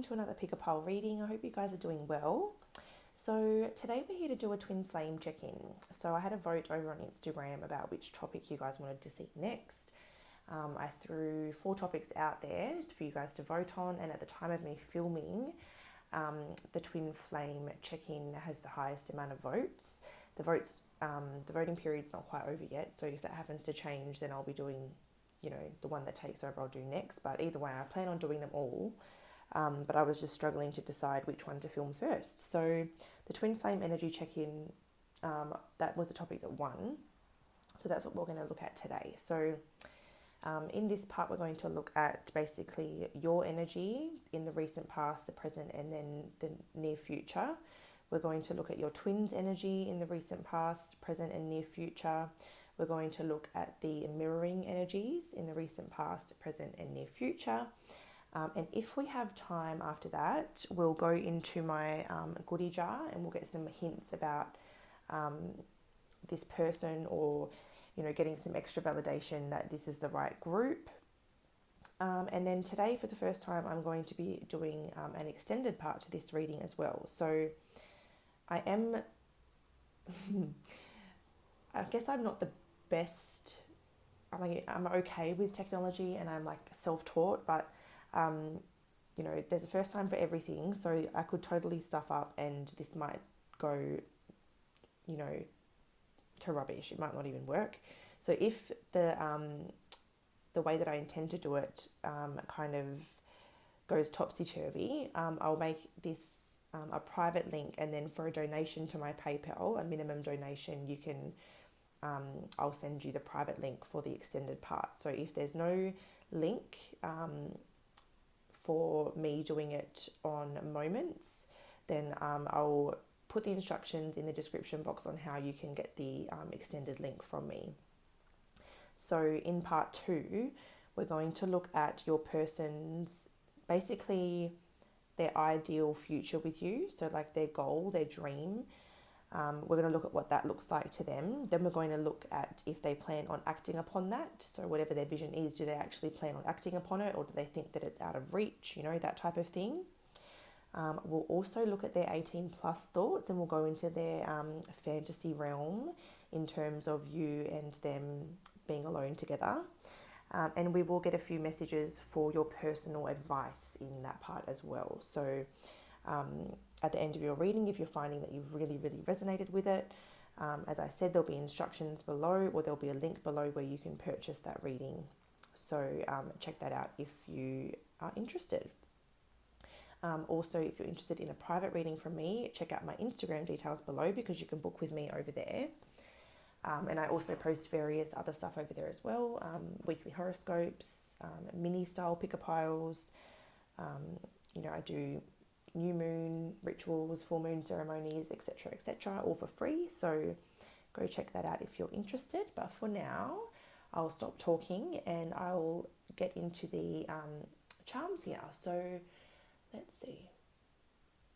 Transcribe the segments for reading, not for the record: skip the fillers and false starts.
welcome to another Pick a Pile reading. I hope you guys are doing well. So today we're here to do a twin flame check-in. So I had a vote over on Instagram about which topic you guys wanted to see next. I threw 4 topics out there for you guys to vote on, and at the time of me filming, the twin flame check-in has the highest amount of votes. The voting period's not quite over yet, so if that happens to change, then I'll be doing, the one that takes over I'll do next. But either way, I plan on doing them all. But I was just struggling to decide which one to film first. So the twin flame energy check-in, that was the topic that won. So that's what we're going to look at today. So in this part, we're going to look at basically your energy in the recent past, the present, and then the near future. We're going to look at your twins' energy in the recent past, present, and near future. We're going to look at the mirroring energies in the recent past, present, and near future. And if we have time after that, we'll go into my goodie jar and we'll get some hints about this person, or getting some extra validation that this is the right group. And then today, for the first time, I'm going to be doing an extended part to this reading as well. So I am, I guess I'm not the best, I'm okay with technology and I'm like self-taught, but there's a first time for everything. So I could totally stuff up and this might go, to rubbish. It might not even work. So if the way that I intend to do it kind of goes topsy-turvy, I'll make this a private link, and then for a donation to my PayPal, a minimum donation, you can I'll send you the private link for the extended part. So if there's no link for me doing it on Moments, then I'll put the instructions in the description box on how you can get the extended link from me. So in part 2, we're going to look at your person's, basically their ideal future with you. So like their goal, their dream. We're going to look at what that looks like to them. Then we're going to look at if they plan on acting upon that. So whatever their vision is, do they actually plan on acting upon it, or do they think that it's out of reach, that type of thing. We'll also look at their 18 plus thoughts, and we'll go into their fantasy realm in terms of you and them being alone together. And we will get a few messages for your personal advice in that part as well. So at the end of your reading, if you're finding that you've really, really resonated with it, as I said, there'll be instructions below, or there'll be a link below where you can purchase that reading. So check that out if you are interested. Also, if you're interested in a private reading from me, check out my Instagram details below, because you can book with me over there. And I also post various other stuff over there as well, weekly horoscopes, mini style pick-a-piles. I do new moon rituals, full moon ceremonies, etc., all for free. So go check that out if you're interested. But for now, I'll stop talking and I'll get into the charms here. So let's see.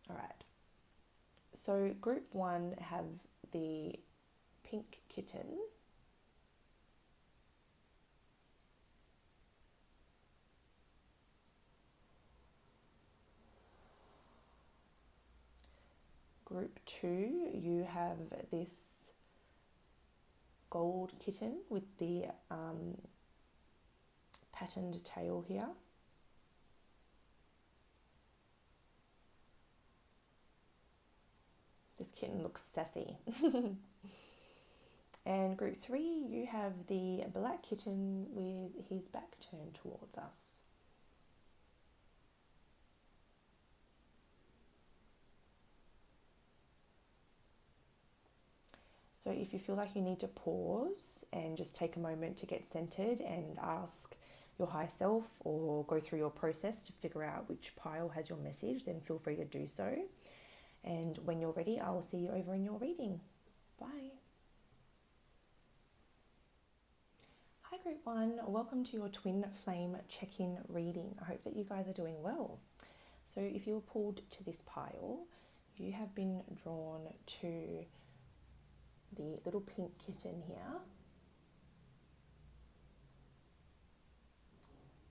All right. So group 1 have the pink kitten. Group 2, you have this gold kitten with the patterned tail here. This kitten looks sassy. And group 3, you have the black kitten with his back turned towards us. So if you feel like you need to pause and just take a moment to get centered and ask your higher self, or go through your process to figure out which pile has your message, then feel free to do so. And when you're ready, I will see you over in your reading. Bye. Hi Group 1, welcome to your Twin Flame check-in reading. I hope that you guys are doing well. So if you were pulled to this pile, you have been drawn to the little pink kitten here.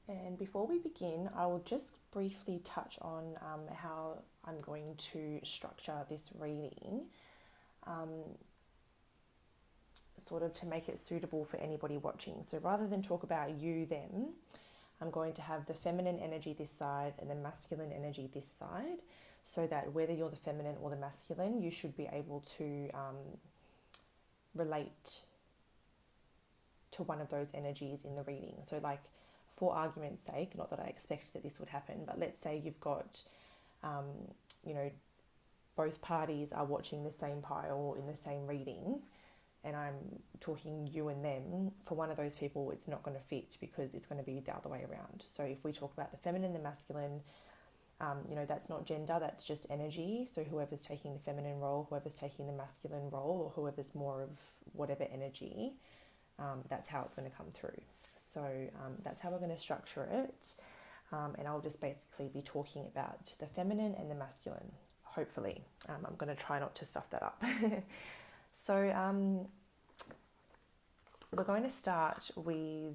And before we begin, I will just briefly touch on how I'm going to structure this reading, sort of to make it suitable for anybody watching. So rather than talk about you, them, I'm going to have the feminine energy this side and the masculine energy this side, so that whether you're the feminine or the masculine, you should be able to relate to one of those energies in the reading. So like, for argument's sake, not that I expect that this would happen, but let's say you've got, both parties are watching the same pile in the same reading, and I'm talking you and them. For one of those people, it's not going to fit because it's going to be the other way around. So if we talk about the feminine, the masculine, that's not gender, that's just energy. So whoever's taking the feminine role, whoever's taking the masculine role, or whoever's more of whatever energy, that's how it's going to come through. So that's how we're going to structure it. And I'll just basically be talking about the feminine and the masculine, hopefully. I'm going to try not to stuff that up. So we're going to start with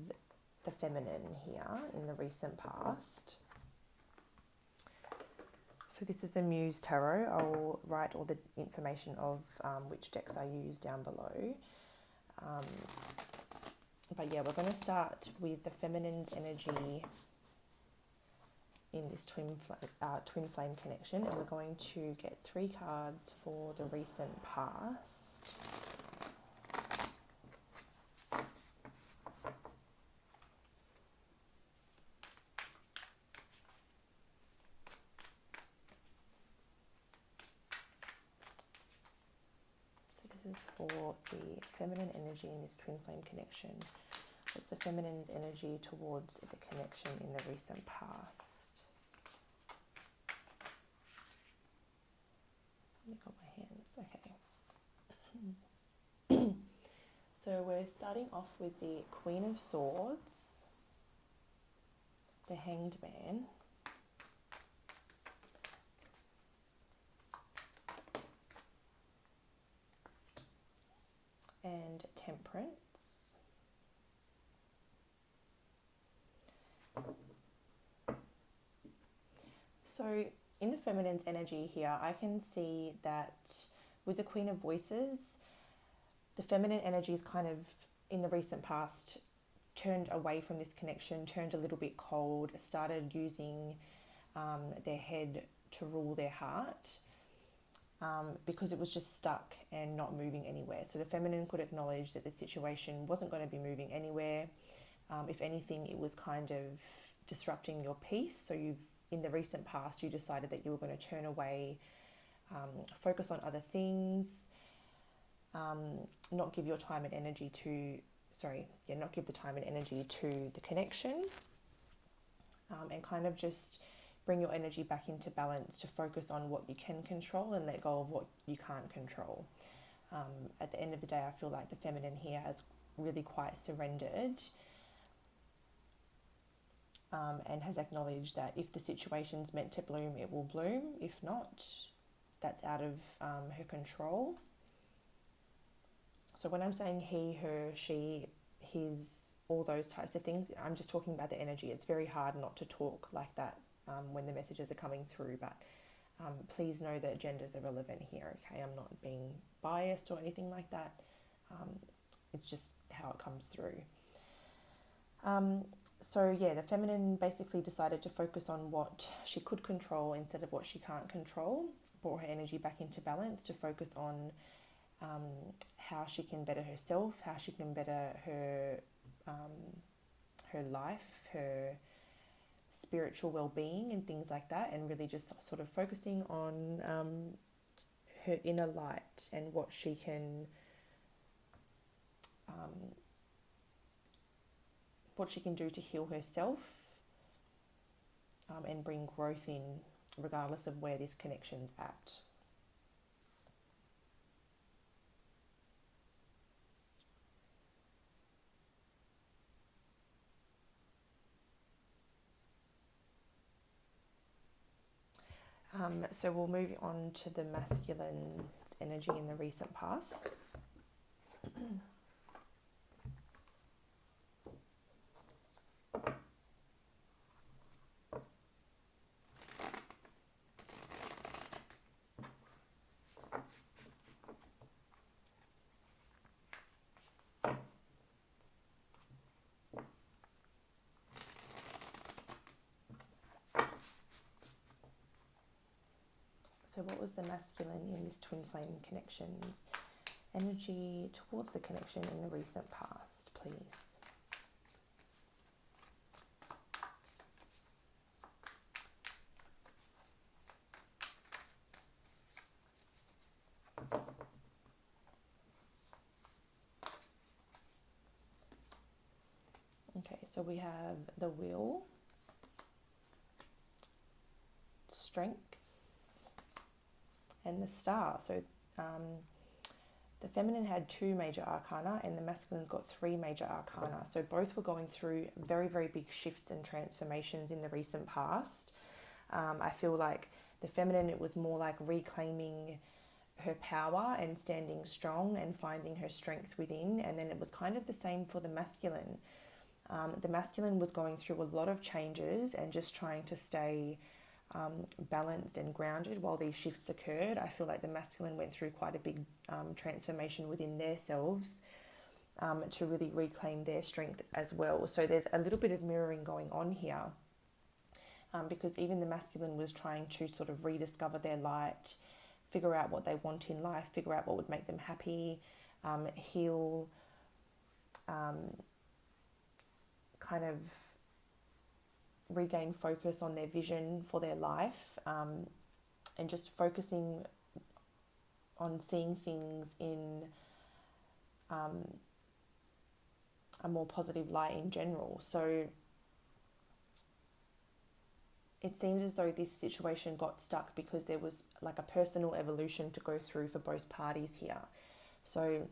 the feminine here in the recent past. So this is the Muse Tarot. I'll write all the information of which decks I use down below. But yeah, we're going to start with the feminine's energy in this twin flame connection, and we're going to get 3 cards for the recent past. So this is for the feminine energy in this twin flame connection. What's the feminine's energy towards the connection in the recent past? Something on my hands, okay. So we're starting off with the Queen of Swords, the Hanged Man, and Temperance. So in the feminine's energy here, I can see that with the Queen of Voices, the feminine energy is kind of, in the recent past, turned away from this connection, turned a little bit cold, started using their head to rule their heart, because it was just stuck and not moving anywhere. So the feminine could acknowledge that the situation wasn't going to be moving anywhere. If anything, it was kind of disrupting your peace. So in the recent past, you decided that you were going to turn away, focus on other things, not give your time and energy not give the time and energy to the connection, and kind of just bring your energy back into balance to focus on what you can control and let go of what you can't control. At the end of the day, I feel like the feminine here has really quite surrendered, and has acknowledged that if the situation's meant to bloom, it will bloom. If not, that's out of her control. So when I'm saying he, her, she, his, all those types of things, I'm just talking about the energy. It's very hard not to talk like that when the messages are coming through, but please know that genders are relevant here, okay? I'm not being biased or anything like that. It's just how it comes through. So yeah, the feminine basically decided to focus on what she could control instead of what she can't control, brought her energy back into balance to focus on how she can better herself, how she can better her life, her spiritual well-being and things like that, and really just sort of focusing on her inner light and what she can do to heal herself, and bring growth in, regardless of where this connection's at. So we'll move on to the masculine's energy in the recent past. So what was the masculine in this twin flame connections? Energy towards the connection in the recent past, please. Okay, so we have the will, strength, and the star. So the feminine had 2 major arcana and the masculine's got 3 major arcana. So both were going through very, very big shifts and transformations in the recent past. I feel like the feminine, it was more like reclaiming her power and standing strong and finding her strength within. And then it was kind of the same for the masculine. The masculine was going through a lot of changes and just trying to stay balanced and grounded while these shifts occurred. I feel like the masculine went through quite a big transformation within themselves to really reclaim their strength as well. So there's a little bit of mirroring going on here because even the masculine was trying to sort of rediscover their light, figure out what they want in life, figure out what would make them happy, heal, kind of regain focus on their vision for their life, and just focusing on seeing things in a more positive light in general. So it seems as though this situation got stuck because there was like a personal evolution to go through for both parties here. So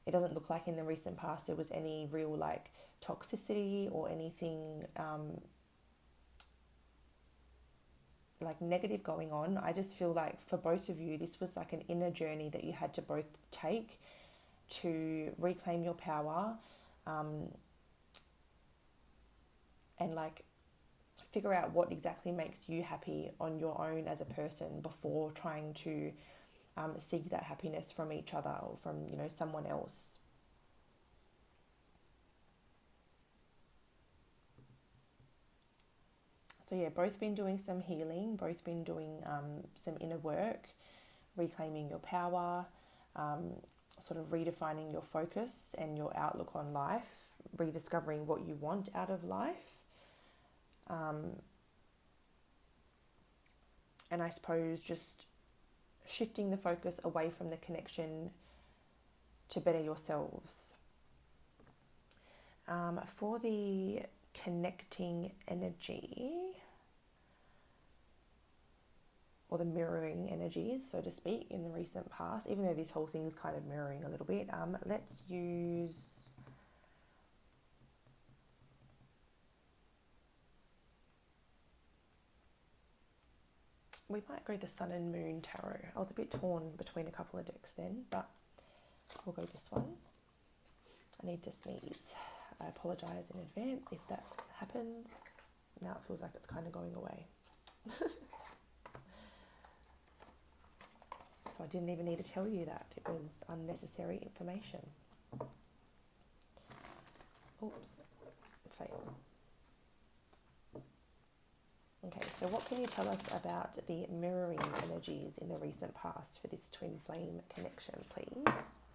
it doesn't look like in the recent past there was any real like toxicity or anything like negative going on. I just feel like for both of you, this was like an inner journey that you had to both take to reclaim your power, and like figure out what exactly makes you happy on your own as a person before trying to seek that happiness from each other or from, you know, someone else. So yeah, both been doing some healing, both been doing some inner work, reclaiming your power, sort of redefining your focus and your outlook on life, rediscovering what you want out of life. And I suppose just shifting the focus away from the connection to better yourselves. For the connecting energy, or the mirroring energies, so to speak, in the recent past, even though this whole thing is kind of mirroring a little bit, let's use... we might go the Sun and Moon Tarot. I was a bit torn between a couple of decks then, but we'll go this one. I need to sneeze. I apologise in advance if that happens. Now it feels like it's kind of going away. So I didn't even need to tell you that. It was unnecessary information. Oops, fail. Okay, so what can you tell us about the mirroring energies in the recent past for this twin flame connection, please?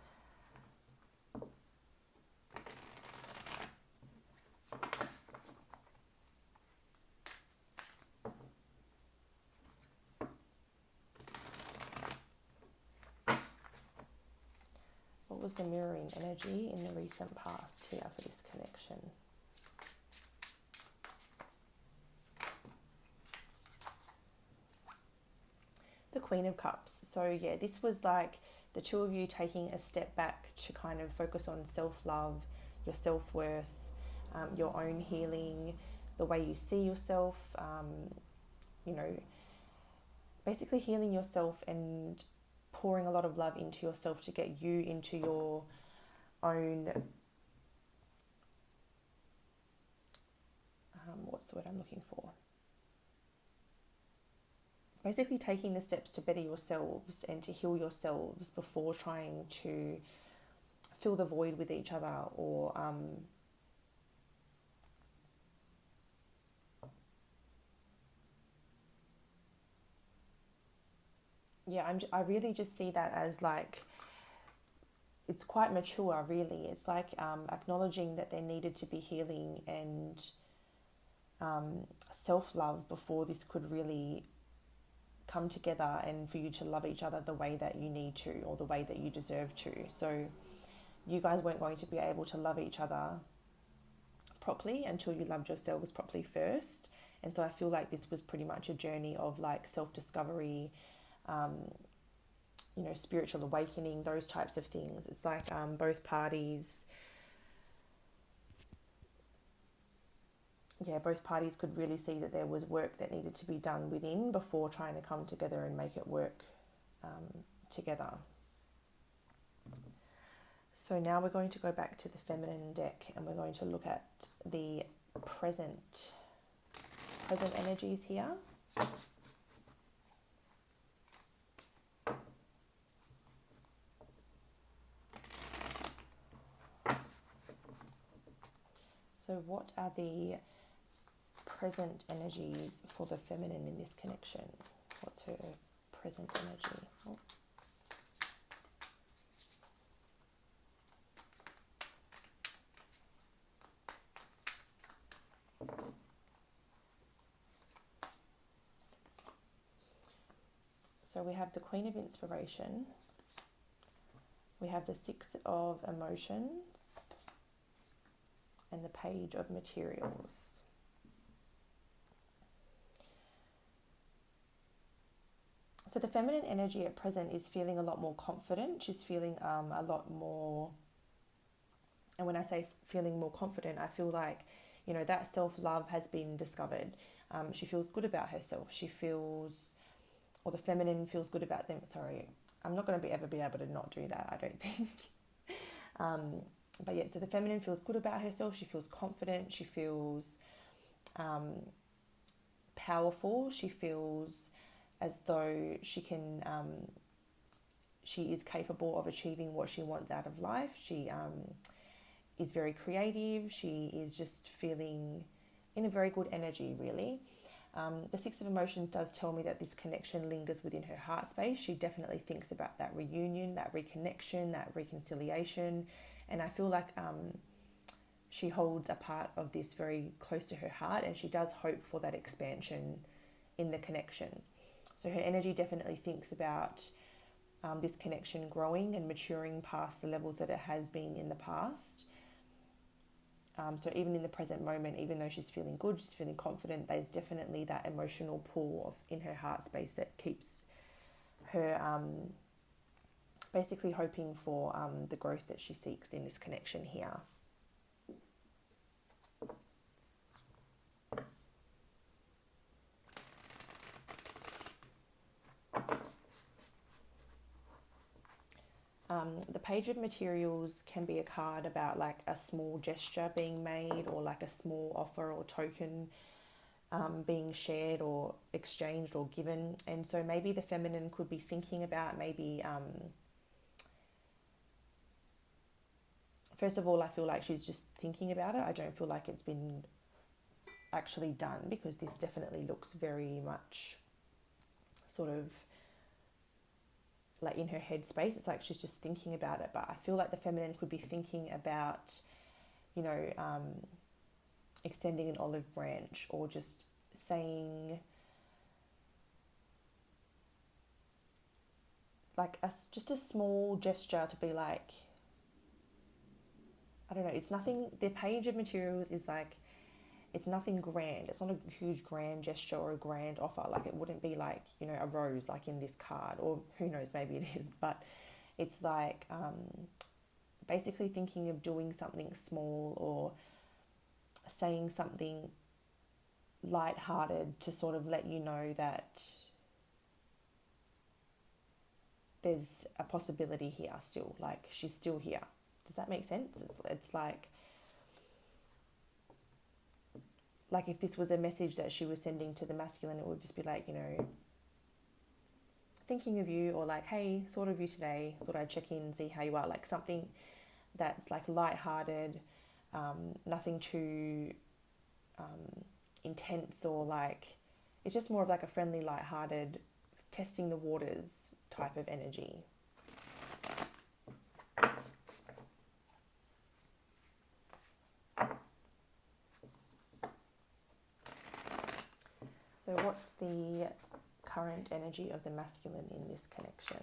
What was the mirroring energy in the recent past here for this connection? The Queen of Cups. So yeah, this was like the two of you taking a step back to kind of focus on self-love, your self-worth, your own healing, the way you see yourself, you know, basically healing yourself and pouring a lot of love into yourself to get you into your own, what's the word I'm looking for? Basically taking the steps to better yourselves and to heal yourselves before trying to fill the void with each other or I really just see that as like, it's quite mature, really. It's like acknowledging that there needed to be healing and self-love before this could really come together, and for you to love each other the way that you need to, or the way that you deserve to. So you guys weren't going to be able to love each other properly until you loved yourselves properly first. And so I feel like this was pretty much a journey of like self-discovery, spiritual awakening, those types of things. It's like both parties could really see that there was work that needed to be done within before trying to come together and make it work together. So now we're going to go back to the feminine deck, and we're going to look at the present energies here. So what are the present energies for the feminine in this connection? What's her present energy? Oh. So we have the Queen of Inspiration, we have the Six of Emotions, and the Page of Materials. So the feminine energy at present is feeling a lot more confident. She's feeling a lot more, and when I say feeling more confident, I feel like, that self-love has been discovered. She feels good about herself. She feels, or the feminine feels good about them. Sorry, I'm not going to ever be able to not do that, I don't think. But yeah, so the feminine feels good about herself. She feels confident. She feels powerful. She feels as though she is capable of achieving what she wants out of life. She is very creative. She is just feeling in a very good energy, really. The Six of Emotions does tell me that this connection lingers within her heart space. She definitely thinks about that reunion, that reconnection, that reconciliation. And I feel like she holds a part of this very close to her heart, and she does hope for that expansion in the connection. So her energy definitely thinks about this connection growing and maturing past the levels that it has been in the past. So even in the present moment, even though she's feeling good, she's feeling confident, there's definitely that emotional pull in her heart space that keeps her basically hoping for the growth that she seeks in this connection here. The Page of Materials can be a card about like a small gesture being made, or like a small offer or token being shared or exchanged or given. And so maybe the feminine could be thinking about first of all, I feel like she's just thinking about it. I don't feel like it's been actually done, because this definitely looks very much sort of like in her head space. It's like she's just thinking about it. But I feel like the feminine could be thinking about, extending an olive branch, or just saying like just a small gesture to be like, I don't know, it's nothing. The Page of Materials is like, it's nothing grand. It's not a huge grand gesture or a grand offer. Like it wouldn't be like, a rose like in this card, or who knows, maybe it is. But it's like basically thinking of doing something small, or saying something light-hearted to sort of let you know that there's a possibility here still. Like she's still here. Does that make sense? It's like if this was a message that she was sending to the masculine, it would just be like, thinking of you, or like, hey, thought of you today, thought I'd check in, see how you are. Like something that's like lighthearted, nothing too intense, or like, it's just more of like a friendly, lighthearted testing the waters type of energy. So what's the current energy of the masculine in this connection?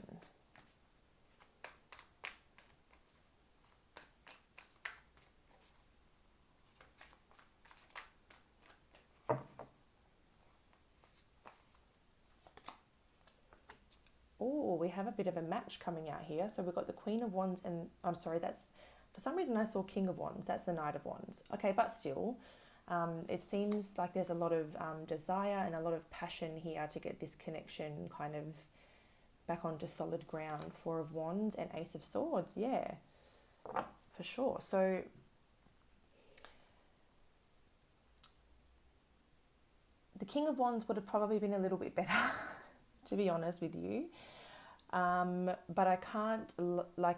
Oh, we have a bit of a match coming out here. So we've got the Queen of Wands and, I'm sorry, that's, for some reason I saw King of Wands. That's the Knight of Wands. Okay, but still, it seems like there's a lot of desire and a lot of passion here to get this connection kind of back onto solid ground. Four of Wands and Ace of Swords. Yeah, for sure. So the King of Wands would have probably been a little bit better, to be honest with you. But I can't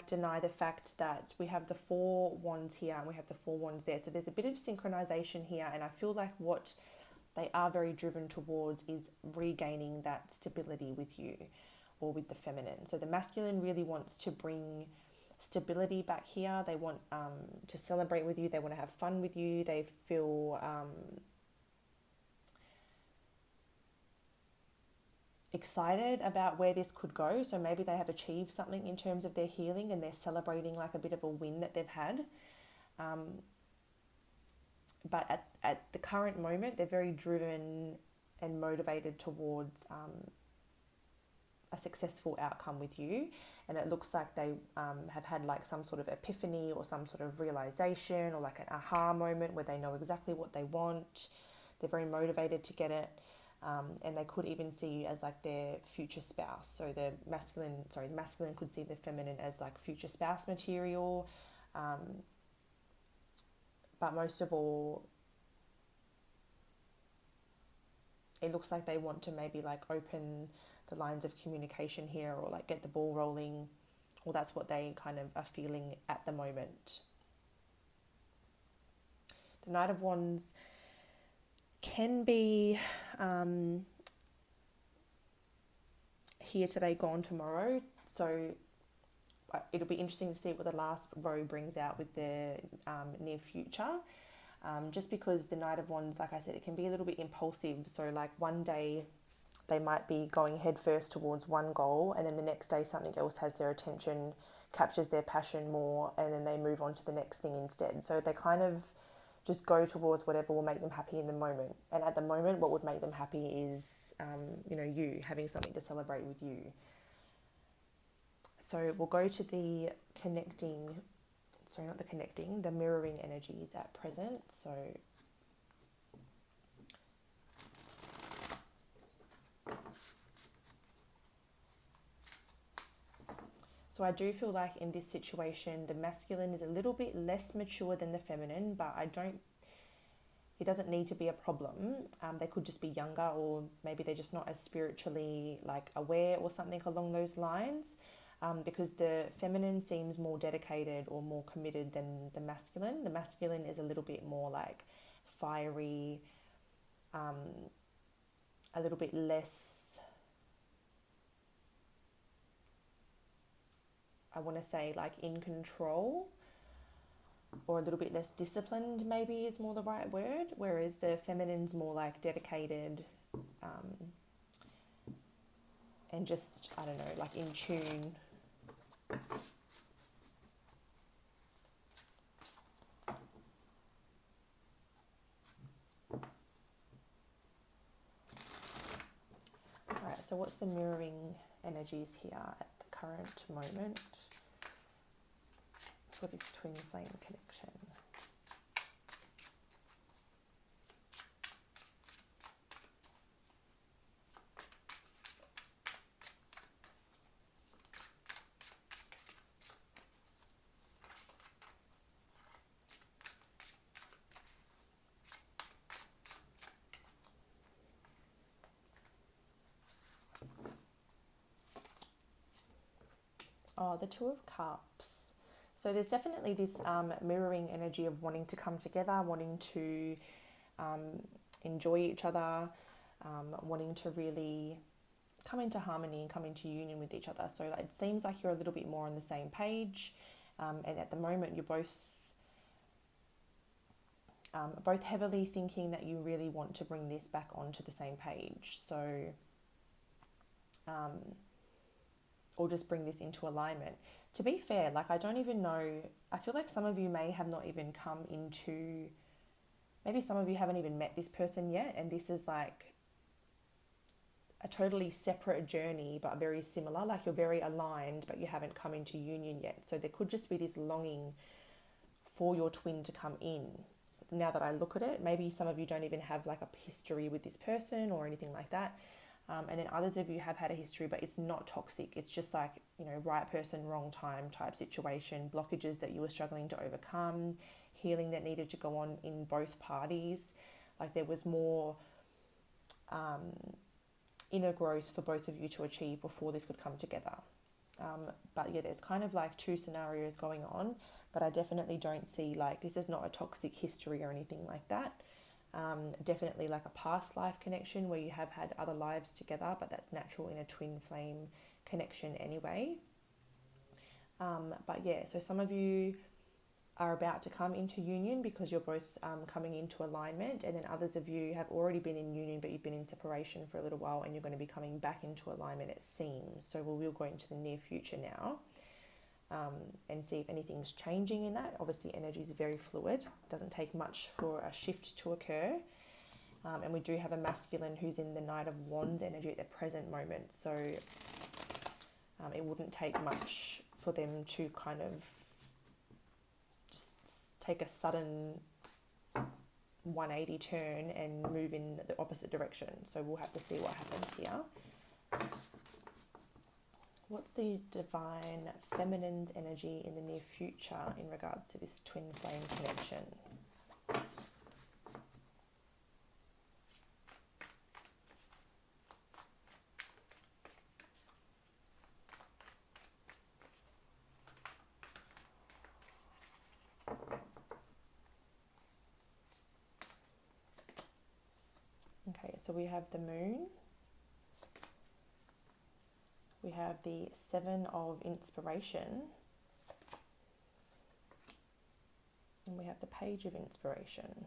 deny the fact that we have the Four Wands here and we have the Four Wands there. So there's a bit of synchronization here, and I feel like what they are very driven towards is regaining that stability with you or with the feminine. So the masculine really wants to bring stability back here. They want to celebrate with you. They want to have fun with you. They feel excited about where this could go. So maybe they have achieved something in terms of their healing and they're celebrating like a bit of a win that they've had. But at the current moment, they're very driven and motivated towards a successful outcome with you. And it looks like they have had like some sort of epiphany or some sort of realization or like an aha moment where they know exactly what they want. They're very motivated to get it. And they could even see you as like their future spouse. So the masculine could see the feminine as like future spouse material. But most of all, it looks like they want to maybe like open the lines of communication here or like get the ball rolling, or that's what they kind of are feeling at the moment. The Knight of Wands can be here today, gone tomorrow. So it'll be interesting to see what the last row brings out with the near future. Just because the Knight of Wands, like I said, it can be a little bit impulsive. So like one day they might be going head first towards one goal, and then the next day something else has their attention, captures their passion more, and then they move on to the next thing instead. So they kind of just go towards whatever will make them happy in the moment. And at the moment, what would make them happy is, you having something to celebrate with you. So we'll go to the the mirroring energies at present. So I do feel like in this situation, the masculine is a little bit less mature than the feminine, but it doesn't need to be a problem. They could just be younger, or maybe they're just not as spiritually like aware or something along those lines. Because the feminine seems more dedicated or more committed than the masculine. The masculine is a little bit more like fiery, a little bit less, I want to say like in control, or a little bit less disciplined maybe is more the right word, whereas the feminine's more like dedicated and just, I don't know, like in tune. Alright, so what's the mirroring energies here at the current moment for this twin flame connection? Oh, the Two of Cups. So there's definitely this mirroring energy of wanting to come together, wanting to enjoy each other, wanting to really come into harmony and come into union with each other. So it seems like you're a little bit more on the same page, and at the moment you're both heavily thinking that you really want to bring this back onto the same page. So, or just bring this into alignment. To be fair, like I don't even know, I feel like some of you may have not even come into, maybe some of you haven't even met this person yet, and this is like a totally separate journey but very similar. Like you're very aligned but you haven't come into union yet. So there could just be this longing for your twin to come in. Now that I look at it, maybe some of you don't even have like a history with this person or anything like that. And then others of you have had a history, but it's not toxic. It's just like, you know, right person, wrong time type situation, blockages that you were struggling to overcome, healing that needed to go on in both parties. Like there was more inner growth for both of you to achieve before this could come together. But yeah, there's kind of like two scenarios going on, but I definitely don't see like, this is not a toxic history or anything like that. Definitely like a past life connection where you have had other lives together, but that's natural in a twin flame connection anyway. But yeah, so some of you are about to come into union because you're both coming into alignment, and then others of you have already been in union but you've been in separation for a little while and you're going to be coming back into alignment, it seems. So we'll go into the near future now, and see if anything's changing in that. Obviously energy is very fluid, it doesn't take much for a shift to occur, and we do have a masculine who's in the Knight of Wands energy at the present moment, so it wouldn't take much for them to kind of just take a sudden 180 turn and move in the opposite direction. So we'll have to see what happens here. What's the divine feminine's energy in the near future in regards to this twin flame connection? Okay, so we have the moon. We have the Seven of Inspiration. And we have the Page of Inspiration.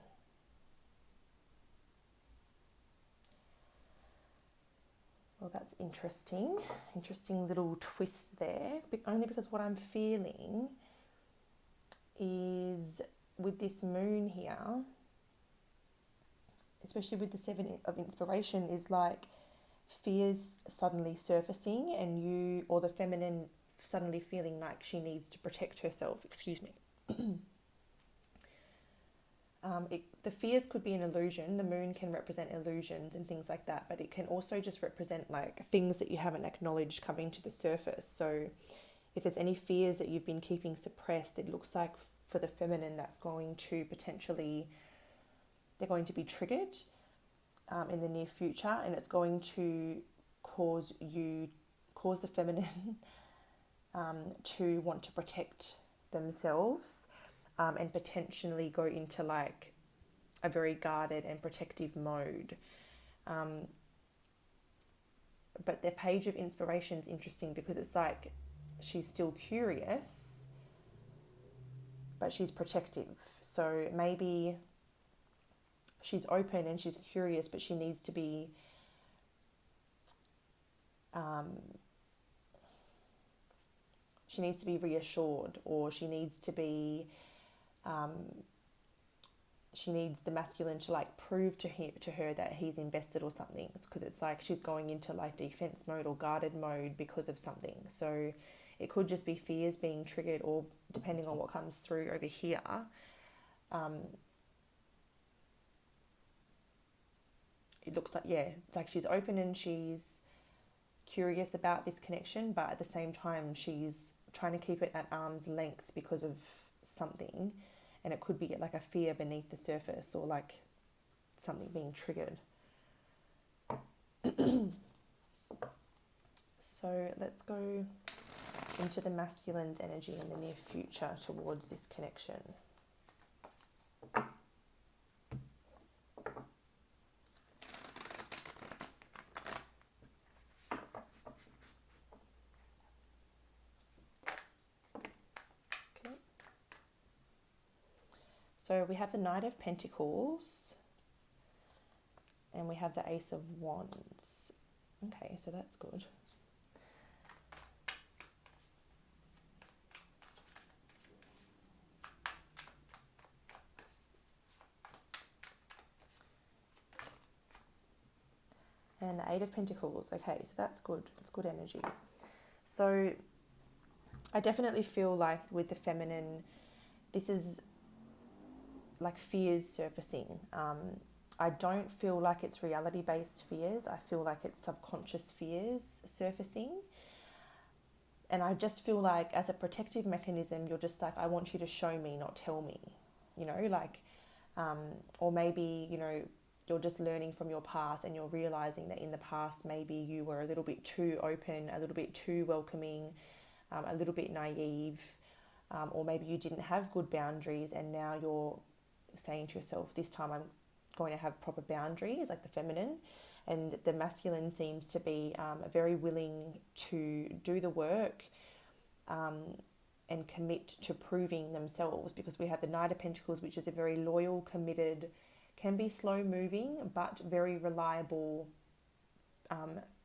Well, that's interesting. Interesting little twist there. Only because what I'm feeling is with this moon here, especially with the Seven of Inspiration, is like fears suddenly surfacing and you, or the feminine suddenly feeling like she needs to protect herself. Excuse me. The fears could be an illusion. The moon can represent illusions and things like that, but it can also just represent like things that you haven't acknowledged coming to the surface. So if there's any fears that you've been keeping suppressed, it looks like for the feminine that's going to potentially, they're going to be triggered in the near future, and it's going to cause the feminine to want to protect themselves, and potentially go into like a very guarded and protective mode. But the Page of Inspiration is interesting because it's like she's still curious, but she's protective. So maybe she's open and she's curious, but she needs to be reassured, or she needs the masculine to like prove to her that he's invested or something, because it's like she's going into like defense mode or guarded mode because of something. So it could just be fears being triggered, or depending on what comes through over here, it looks like, yeah, it's like she's open and she's curious about this connection, but at the same time she's trying to keep it at arm's length because of something, and it could be like a fear beneath the surface, or like something being triggered. So let's go into the masculine's energy in the near future towards this connection. So we have the Knight of Pentacles and we have the Ace of Wands. Okay, so that's good. And the Eight of Pentacles. Okay, so that's good. It's good energy. So I definitely feel like with the feminine, this is like fears surfacing. I don't feel like it's reality-based fears. I feel like it's subconscious fears surfacing. And I just feel like as a protective mechanism, you're just like, I want you to show me, not tell me, you know, like, or maybe, you know, you're just learning from your past and you're realizing that in the past, maybe you were a little bit too open, a little bit too welcoming, a little bit naive, or maybe you didn't have good boundaries and now you're saying to yourself, this time I'm going to have proper boundaries, like the feminine. And the masculine seems to be very willing to do the work and commit to proving themselves, because we have the Knight of Pentacles, which is a very loyal, committed, can be slow moving, but very reliable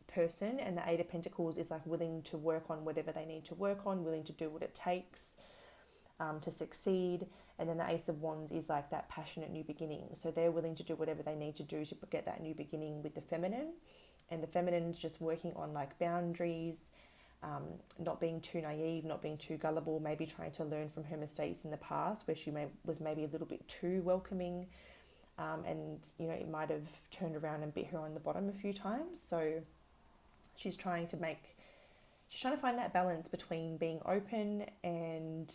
person. And the Eight of Pentacles is like willing to work on whatever they need to work on, willing to do what it takes to succeed. And then the Ace of Wands is like that passionate new beginning. So they're willing to do whatever they need to do to get that new beginning with the feminine. And the feminine's just working on like boundaries, not being too naive, not being too gullible, maybe trying to learn from her mistakes in the past where she was maybe a little bit too welcoming. And, you know, it might have turned around and bit her on the bottom a few times. So she's trying to find that balance between being open and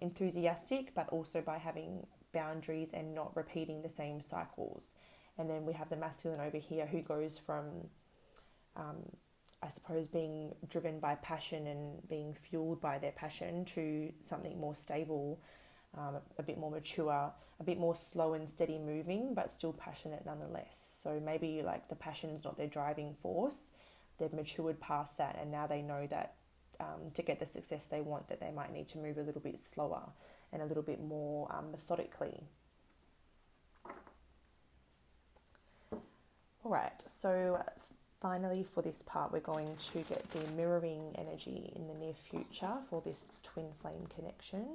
enthusiastic, but also by having boundaries and not repeating the same cycles. And then we have the masculine over here who goes from, I suppose, being driven by passion and being fueled by their passion to something more stable, a bit more mature, a bit more slow and steady moving, but still passionate nonetheless. So maybe like the passion's not their driving force. They've matured past that and now they know that to get the success they want, that they might need to move a little bit slower and a little bit more methodically. All right, so finally for this part, we're going to get the mirroring energy in the near future for this twin flame connection.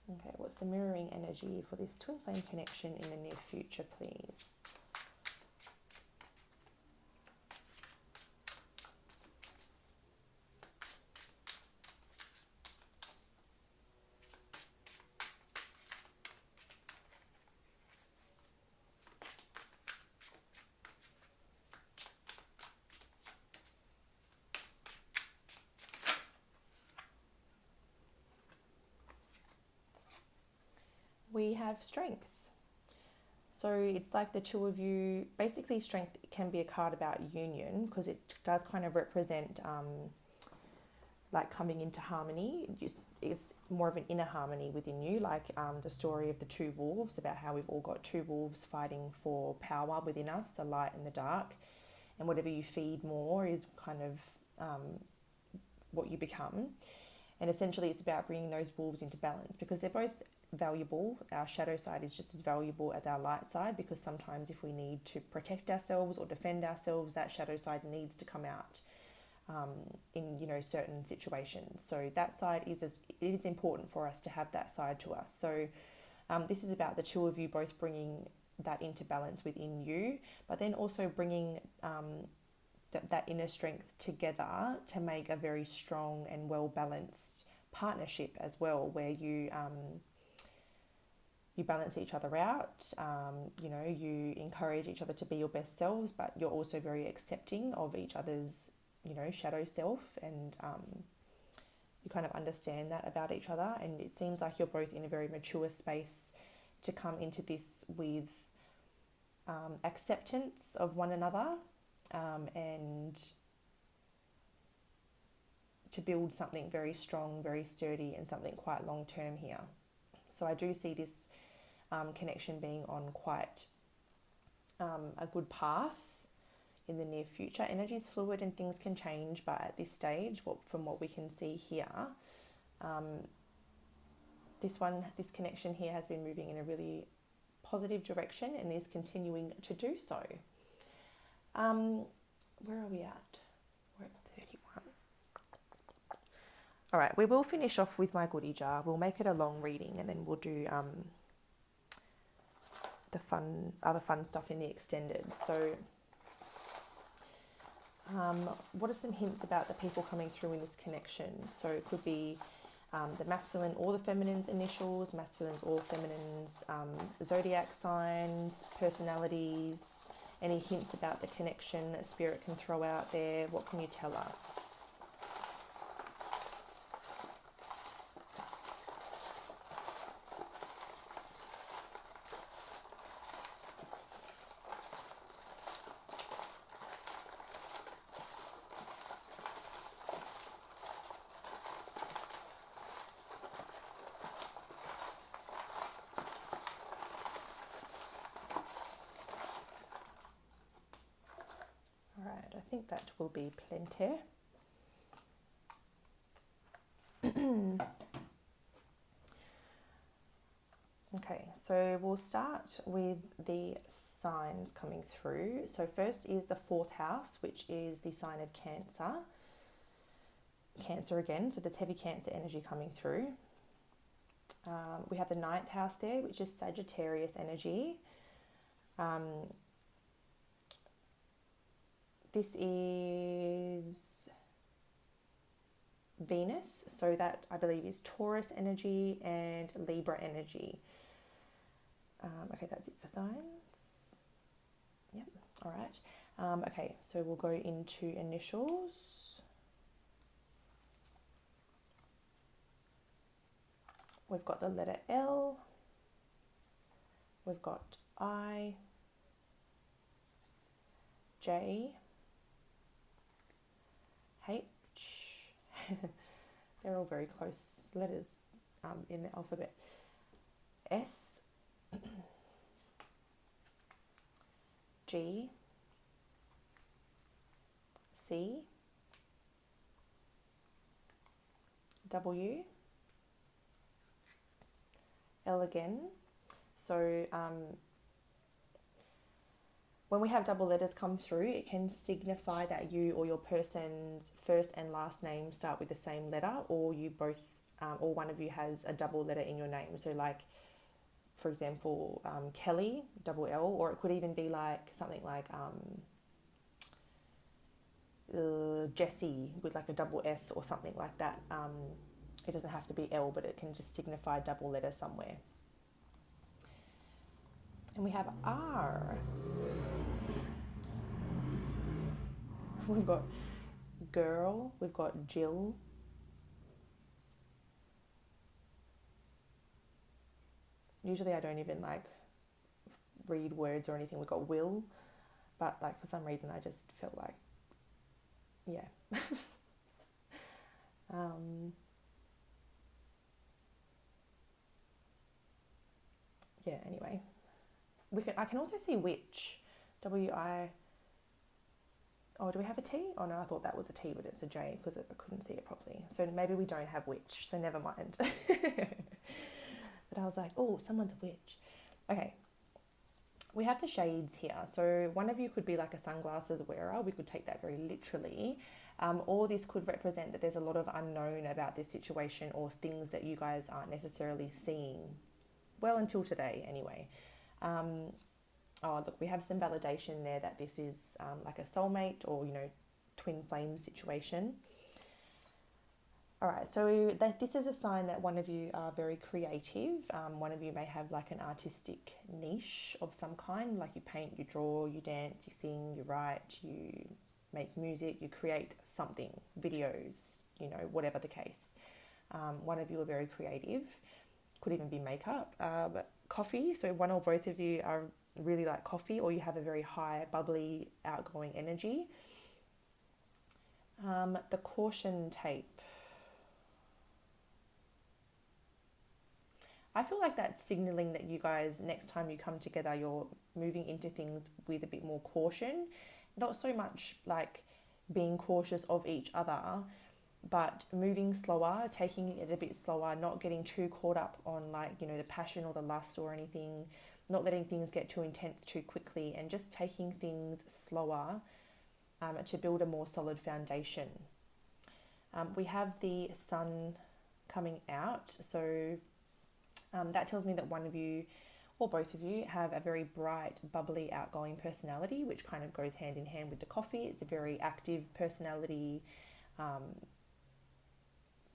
Okay, what's the mirroring energy for this twin flame connection in the near future, please? We have strength. So it's like the two of you, basically strength can be a card about union because it does kind of represent like coming into harmony. It's more of an inner harmony within you, like the story of the two wolves, about how we've all got two wolves fighting for power within us, the light and the dark. And whatever you feed more is kind of what you become. And essentially it's about bringing those wolves into balance because they're both valuable. Our shadow side is just as valuable as our light side, because sometimes if we need to protect ourselves or defend ourselves, that shadow side needs to come out in, you know, certain situations. So that side it is important for us to have that side to us. So this is about the two of you both bringing that into balance within you, but then also bringing that inner strength together to make a very strong and well balanced partnership as well, where you balance each other out, you know, you encourage each other to be your best selves, but you're also very accepting of each other's, you know, shadow self, and you kind of understand that about each other. And it seems like you're both in a very mature space to come into this with acceptance of one another, and to build something very strong, very sturdy, and something quite long term here. So I do see this connection being on quite a good path in the near future. Energy is fluid and things can change, but at this stage, from what we can see here, this connection here has been moving in a really positive direction and is continuing to do so. Where are we at? We're at 31. All right, we will finish off with my goodie jar. We'll make it a long reading and then we'll do the other fun stuff in the extended. So what are some hints about the people coming through in this connection? So it could be the masculine or the feminine's initials, masculines or feminines, zodiac signs, personalities, any hints about the connection that Spirit can throw out there. What can you tell us? I think that will be plenty. Okay, so we'll start with the signs coming through. So first is the 4th house, which is the sign of Cancer. Cancer again, so there's heavy Cancer energy coming through. We have the 9th house there, which is Sagittarius energy. This is Venus, so that I believe is Taurus energy and Libra energy. Okay, that's it for signs. Yep, all right. Okay, so we'll go into initials. We've got the letter L. We've got I, J, H. They're all very close letters in the alphabet. S, G, C, W, L again. So when we have double letters come through, it can signify that you or your person's first and last name start with the same letter, or you both, or one of you has a double letter in your name. So like, for example, Kelly, double L, or it could even be like something like Jessie with like a double S or something like that. It doesn't have to be L, but it can just signify double letter somewhere. And we have R. We've got girl, we've got Jill. Usually I don't even like read words or anything. We've got Will, but like for some reason I just felt like, yeah. Yeah, anyway. I can also see witch, W-I, oh, do we have a T? Oh no, I thought that was a T, but it's a J because I couldn't see it properly. So maybe we don't have witch, so never mind. But I was like, oh, someone's a witch. Okay, we have the shades here. So one of you could be like a sunglasses wearer. We could take that very literally. Or this could represent that there's a lot of unknown about this situation or things that you guys aren't necessarily seeing. Well, until today anyway. Oh, look, we have some validation there that this is like a soulmate or, twin flame situation. All right, so this is a sign that one of you are very creative. One of you may have like an artistic niche of some kind, like you paint, you draw, you dance, you sing, you write, you make music, you create something, videos, whatever the case. One of you are very creative, could even be makeup. Coffee, so one or both of you are really like coffee, or you have a very high, bubbly, outgoing energy. The caution tape. I feel like that's signaling that you guys, next time you come together, you're moving into things with a bit more caution. Not so much like being cautious of each other, but moving slower, taking it a bit slower, not getting too caught up on like, you know, the passion or the lust or anything, not letting things get too intense too quickly, and just taking things slower to build a more solid foundation. We have the sun coming out, so that tells me that one of you or both of you have a very bright, bubbly, outgoing personality, which kind of goes hand in hand with the coffee. It's a very active personality.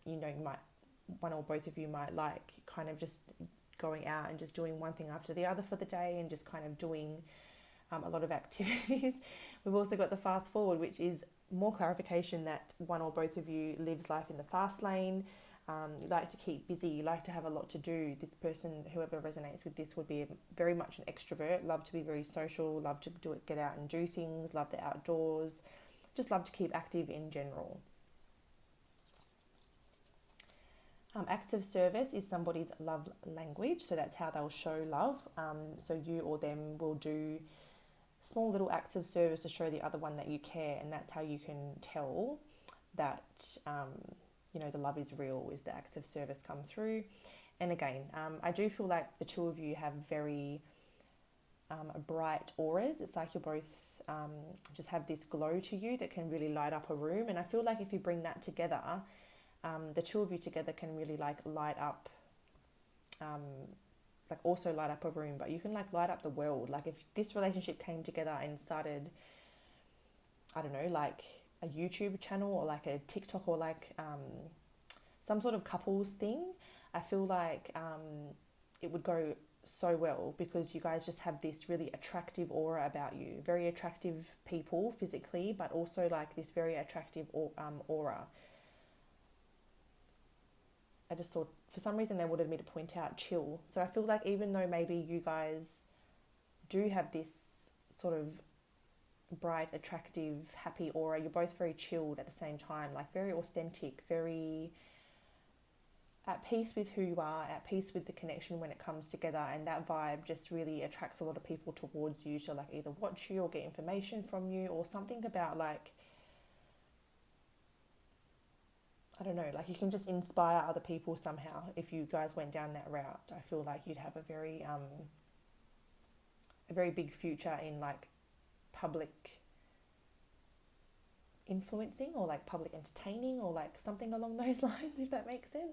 You know, one or both of you might like kind of just going out and just doing one thing after the other for the day, and just kind of doing a lot of activities. We've also got the fast forward, which is more clarification that one or both of you lives life in the fast lane. You like to keep busy, you like to have a lot to do. This person, whoever resonates with this, would be very much an extrovert, love to be very social, love to get out and do things, love the outdoors, just love to keep active in general. Acts of service is somebody's love language, so that's how they'll show love. So you or them will do small little acts of service to show the other one that you care, and that's how you can tell that you know, the love is real, is the acts of service come through. And again, I do feel like the two of you have very bright auras. It's like you're both just have this glow to you that can really light up a room. And I feel like if you bring that together, the two of you together can really like light up, like also light up a room, but you can like light up the world. Like if this relationship came together and started, I don't know, like a YouTube channel or like a TikTok or like some sort of couples thing, I feel like it would go so well, because you guys just have this really attractive aura about you. Very attractive people physically, but also like this very attractive aura. I just thought, for some reason they wanted me to point out chill. So I feel like even though maybe you guys do have this sort of bright, attractive, happy aura, you're both very chilled at the same time, like very authentic, very at peace with who you are, at peace with the connection when it comes together, and that vibe just really attracts a lot of people towards you to like either watch you or get information from you, or something about like, I don't know, like you can just inspire other people somehow if you guys went down that route. I feel like you'd have a very big future in like public influencing, or like public entertaining, or like something along those lines, if that makes sense.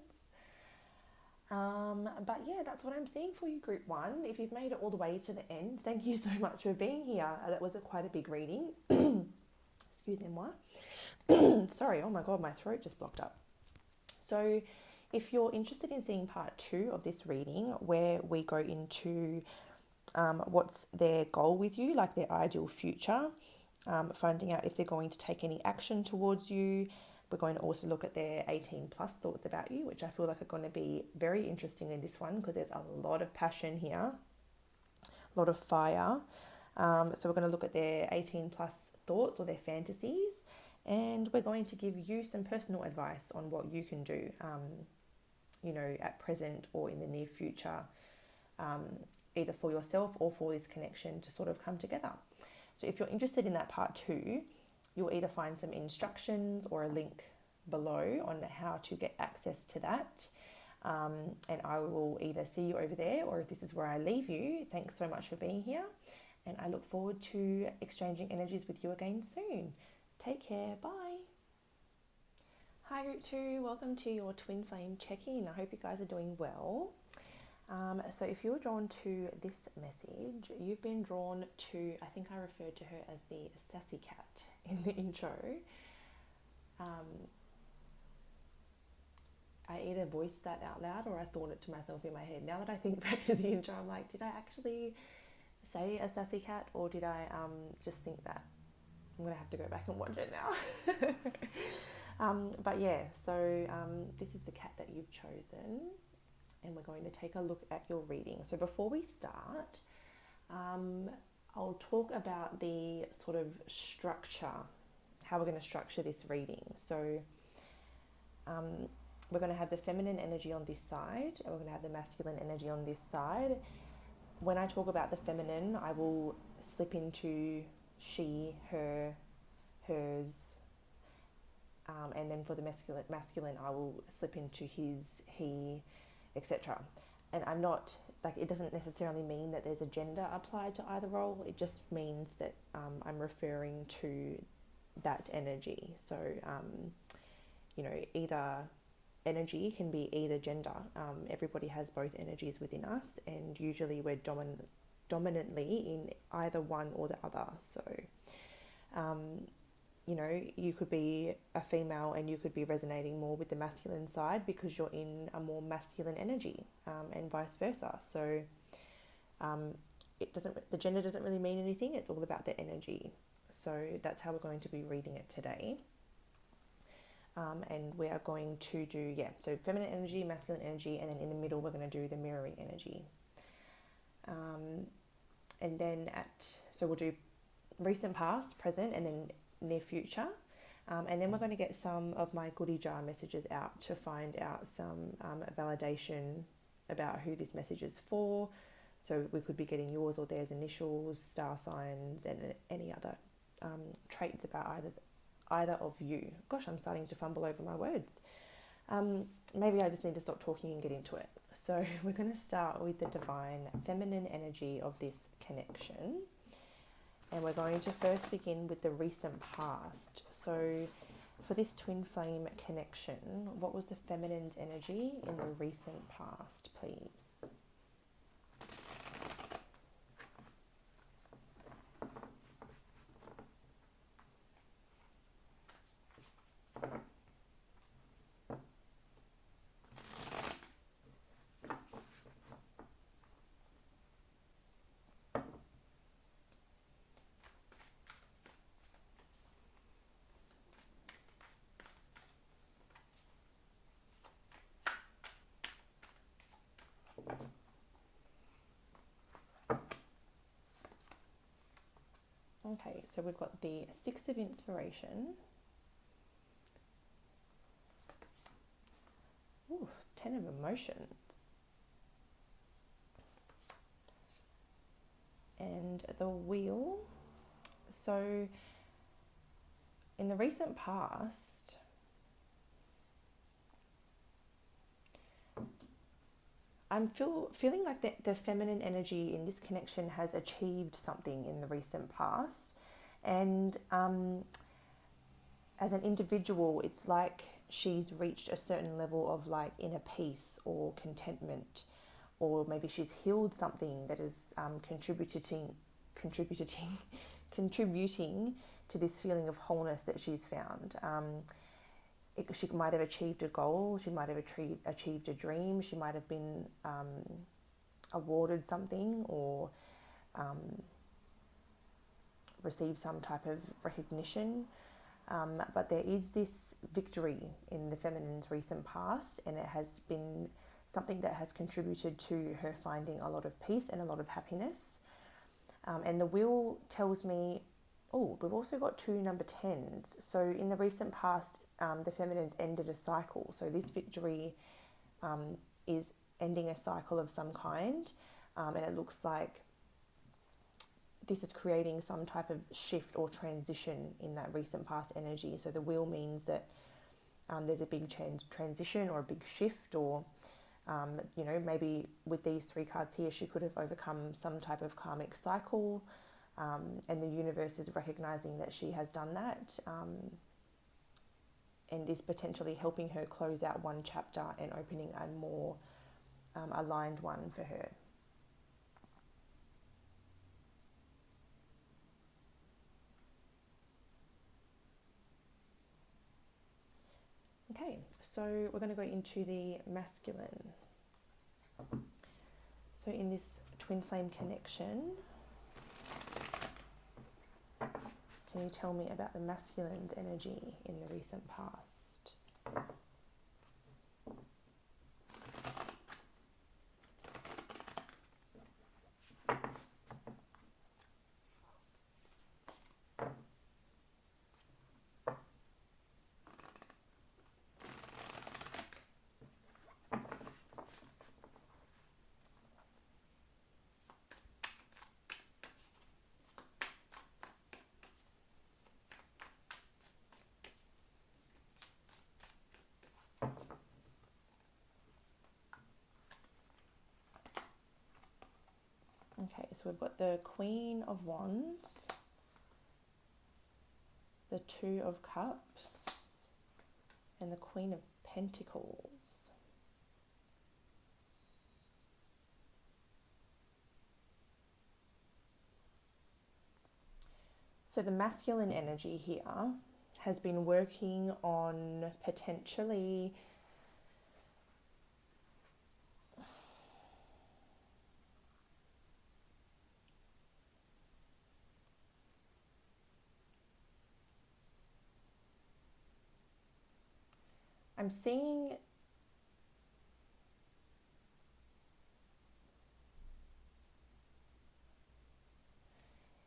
But yeah, that's what I'm seeing for you, group one. If you've made it all the way to the end, thank you so much for being here. That was quite a big reading. Excusez-moi. Sorry, oh my god, my throat just blocked up. So if you're interested in seeing part 2 of this reading, where we go into what's their goal with you, like their ideal future, finding out if they're going to take any action towards you. We're going to also look at their 18 plus thoughts about you, which I feel like are going to be very interesting in this one, because there's a lot of passion here, a lot of fire. So we're going to look at their 18 plus thoughts or their fantasies, and we're going to give you some personal advice on what you can do, you know, at present or in the near future, either for yourself or for this connection to sort of come together. So if you're interested in that part 2, you'll either find some instructions or a link below on how to get access to that. And I will either see you over there, or if this is where I leave you, thanks so much for being here. And I look forward to exchanging energies with you again soon. Take care. Bye. Hi group 2, welcome to your twin flame check-in. I hope you guys are doing well. So if you're drawn to this message, you've been drawn to, I think I referred to her as the sassy cat in the intro. I either voiced that out loud or I thought it to myself in my head. Now that I think back to the intro, I'm like, did I actually say a sassy cat, or did I just think that? I'm going to have to go back and watch it now. But yeah, so this is the cat that you've chosen, and we're going to take a look at your reading. So before we start, I'll talk about the sort of structure, how we're going to structure this reading. So we're going to have the feminine energy on this side, and we're going to have the masculine energy on this side. When I talk about the feminine, I will slip into she, her, hers, and then for the masculine, I will slip into his, he, etc. And I'm not, like, it doesn't necessarily mean that there's a gender applied to either role. It just means that I'm referring to that energy. So, either energy can be either gender. Everybody has both energies within us, and usually we're dominantly in either one or the other. So, you could be a female and you could be resonating more with the masculine side because you're in a more masculine energy, and vice versa. So, the gender doesn't really mean anything. It's all about the energy. So that's how we're going to be reading it today. And we are going to do, so feminine energy, masculine energy, and then in the middle we're going to do the mirroring energy. And then so we'll do recent past, present, and then near future. And then we're going to get some of my goodie jar messages out to find out some validation about who this message is for. So we could be getting yours or theirs initials, star signs, and any other traits about either of you. Gosh, I'm starting to fumble over my words. Maybe I just need to stop talking and get into it. So we're going to start with the divine feminine energy of this connection. And we're going to first begin with the recent past. So for this twin flame connection, what was the feminine's energy in the recent past, please? Okay, so we've got the Six of Inspiration. Ooh, 10 of Emotions. And the Wheel. So in the recent past, I'm feeling like the feminine energy in this connection has achieved something in the recent past. And as an individual, it's like she's reached a certain level of like inner peace or contentment, or maybe she's healed something that is contributing to this feeling of wholeness that she's found. She might have achieved a goal, she might have achieved a dream, she might have been awarded something or received some type of recognition. But there is this victory in the feminine's recent past, and it has been something that has contributed to her finding a lot of peace and a lot of happiness. And the Wheel tells me, we've also got 2 number 10s. So in the recent past, the feminine's ended a cycle. So this victory is ending a cycle of some kind. And it looks like this is creating some type of shift or transition in that recent past energy. So the Wheel means that there's a big transition or a big shift, or maybe with these 3 cards here, she could have overcome some type of karmic cycle, and the universe is recognizing that she has done that, and is potentially helping her close out one chapter and opening a more aligned one for her. Okay, so we're going to go into the masculine. So in this twin flame connection, can you tell me about the masculine's energy in the recent past? Okay, so we've got the Queen of Wands, the Two of Cups, and the Queen of Pentacles. So the masculine energy here has been working on potentially I'm seeing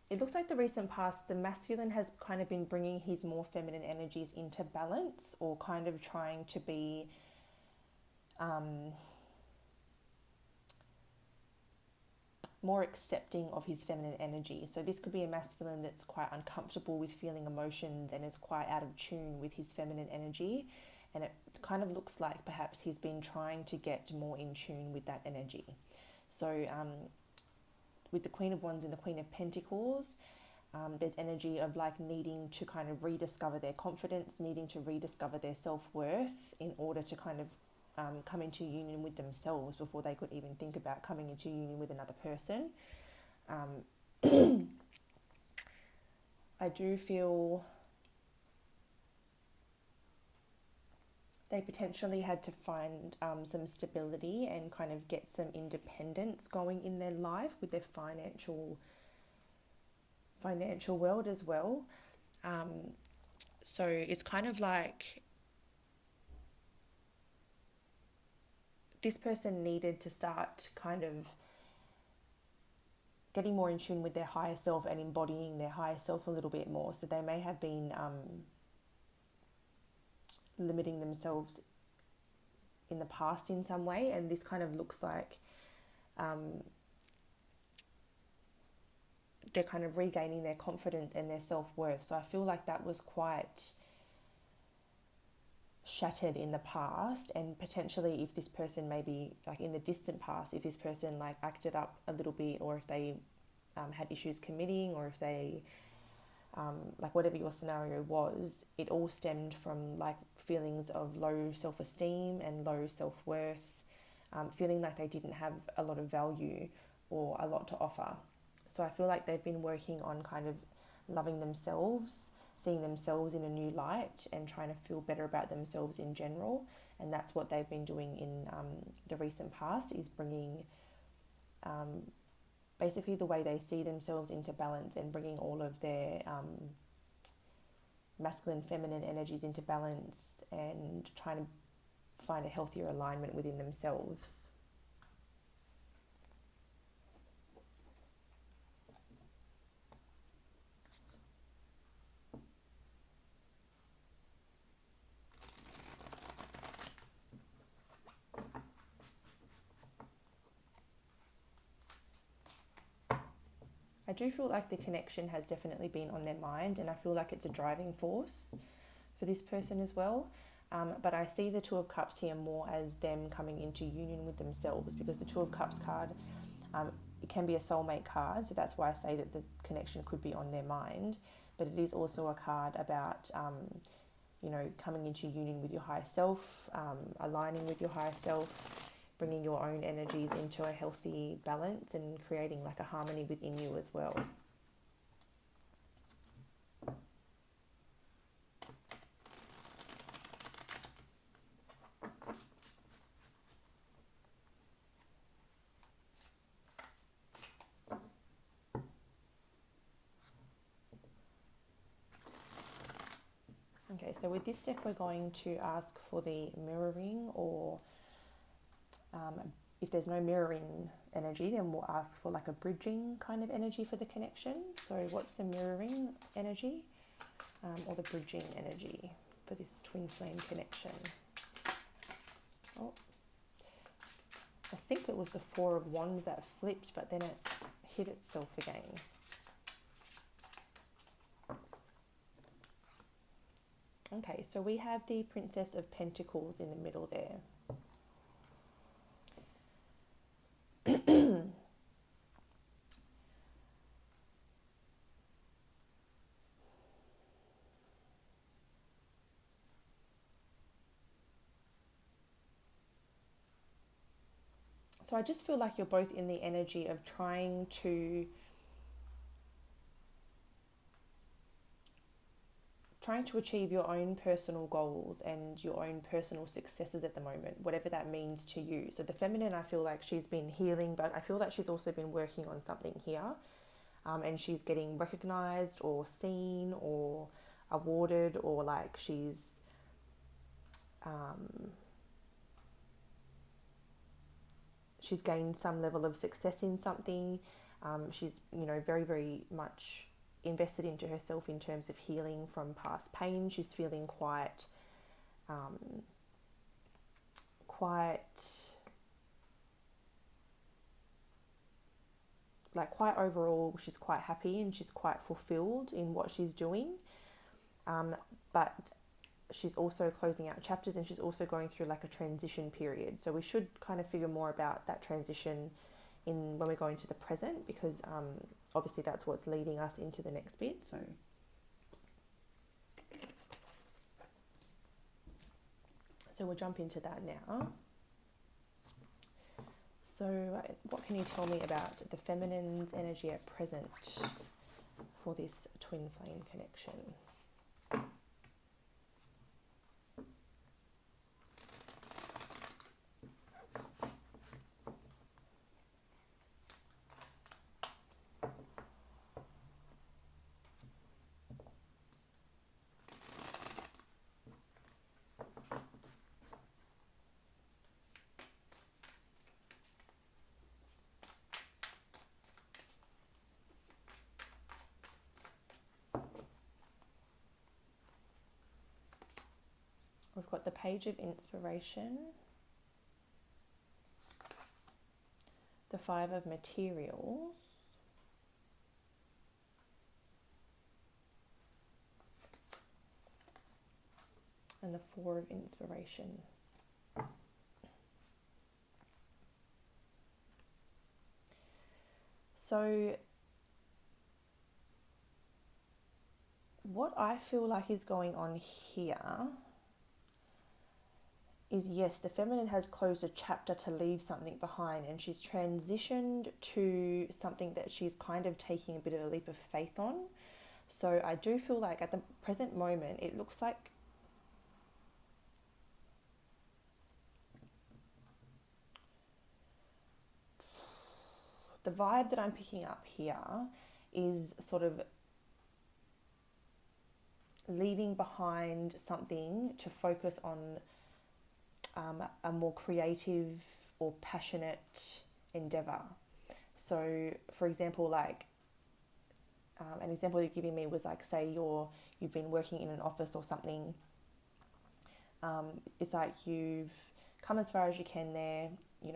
it looks like the recent past, the masculine has kind of been bringing his more feminine energies into balance, or kind of trying to be more accepting of his feminine energy. So this could be a masculine that's quite uncomfortable with feeling emotions and is quite out of tune with his feminine energy. And it kind of looks like perhaps he's been trying to get more in tune with that energy. So with the Queen of Wands and the Queen of Pentacles, there's energy of like needing to kind of rediscover their confidence, needing to rediscover their self-worth in order to kind of come into union with themselves before they could even think about coming into union with another person. I do feel they potentially had to find some stability and kind of get some independence going in their life with their financial world as well. So it's kind of like this person needed to start kind of getting more in tune with their higher self and embodying their higher self a little bit more. So they may have been limiting themselves in the past in some way, and this kind of looks like they're kind of regaining their confidence and their self-worth. So I feel like that was quite shattered in the past, and potentially if this person maybe like in the distant past, if this person like acted up a little bit, or if they had issues committing, or if they like whatever your scenario was, it all stemmed from like feelings of low self-esteem and low self-worth, feeling like they didn't have a lot of value or a lot to offer. So I feel like they've been working on kind of loving themselves, seeing themselves in a new light, and trying to feel better about themselves in general. And that's what they've been doing in the recent past, is bringing basically the way they see themselves into balance, and bringing all of their masculine, feminine energies into balance, and trying to find a healthier alignment within themselves. I do feel like the connection has definitely been on their mind, and I feel like it's a driving force for this person as well. But I see the Two of Cups here more as them coming into union with themselves, because the Two of Cups card, it can be a soulmate card, so that's why I say that the connection could be on their mind. But it is also a card about, coming into union with your higher self, aligning with your higher self, bringing your own energies into a healthy balance, and creating like a harmony within you as well. Okay, so with this deck we're going to ask for the mirroring, or if there's no mirroring energy, then we'll ask for like a bridging kind of energy for the connection. So what's the mirroring energy or the bridging energy for this twin flame connection? Oh, I think it was the Four of Wands that flipped, but then it hit itself again. Okay, so we have the Princess of Pentacles in the middle there. So I just feel like you're both in the energy of trying to achieve your own personal goals and your own personal successes at the moment, whatever that means to you. So the feminine, I feel like she's been healing, but I feel like she's also been working on something here, and she's getting recognized or seen or awarded, or like she's gained some level of success in something. She's, very, very much invested into herself in terms of healing from past pain. She's feeling quite overall, she's quite happy and she's quite fulfilled in what she's doing. But she's also closing out chapters, and she's also going through like a transition period. So we should kind of figure more about that transition when we're going to the present, because obviously that's what's leading us into the next bit. So we'll jump into that now. So what can you tell me about the feminine's energy at present for this twin flame connection? We've got the Page of Inspiration, the Five of Materials, and the Four of Inspiration. So what I feel like is going on here is, yes, the feminine has closed a chapter to leave something behind, and she's transitioned to something that she's kind of taking a bit of a leap of faith on. So I do feel like at the present moment, it looks like the vibe that I'm picking up here is sort of leaving behind something to focus on a more creative or passionate endeavor. So, for example, like an example you're giving me was like, say you've been working in an office or something. It's like you've come as far as you can there.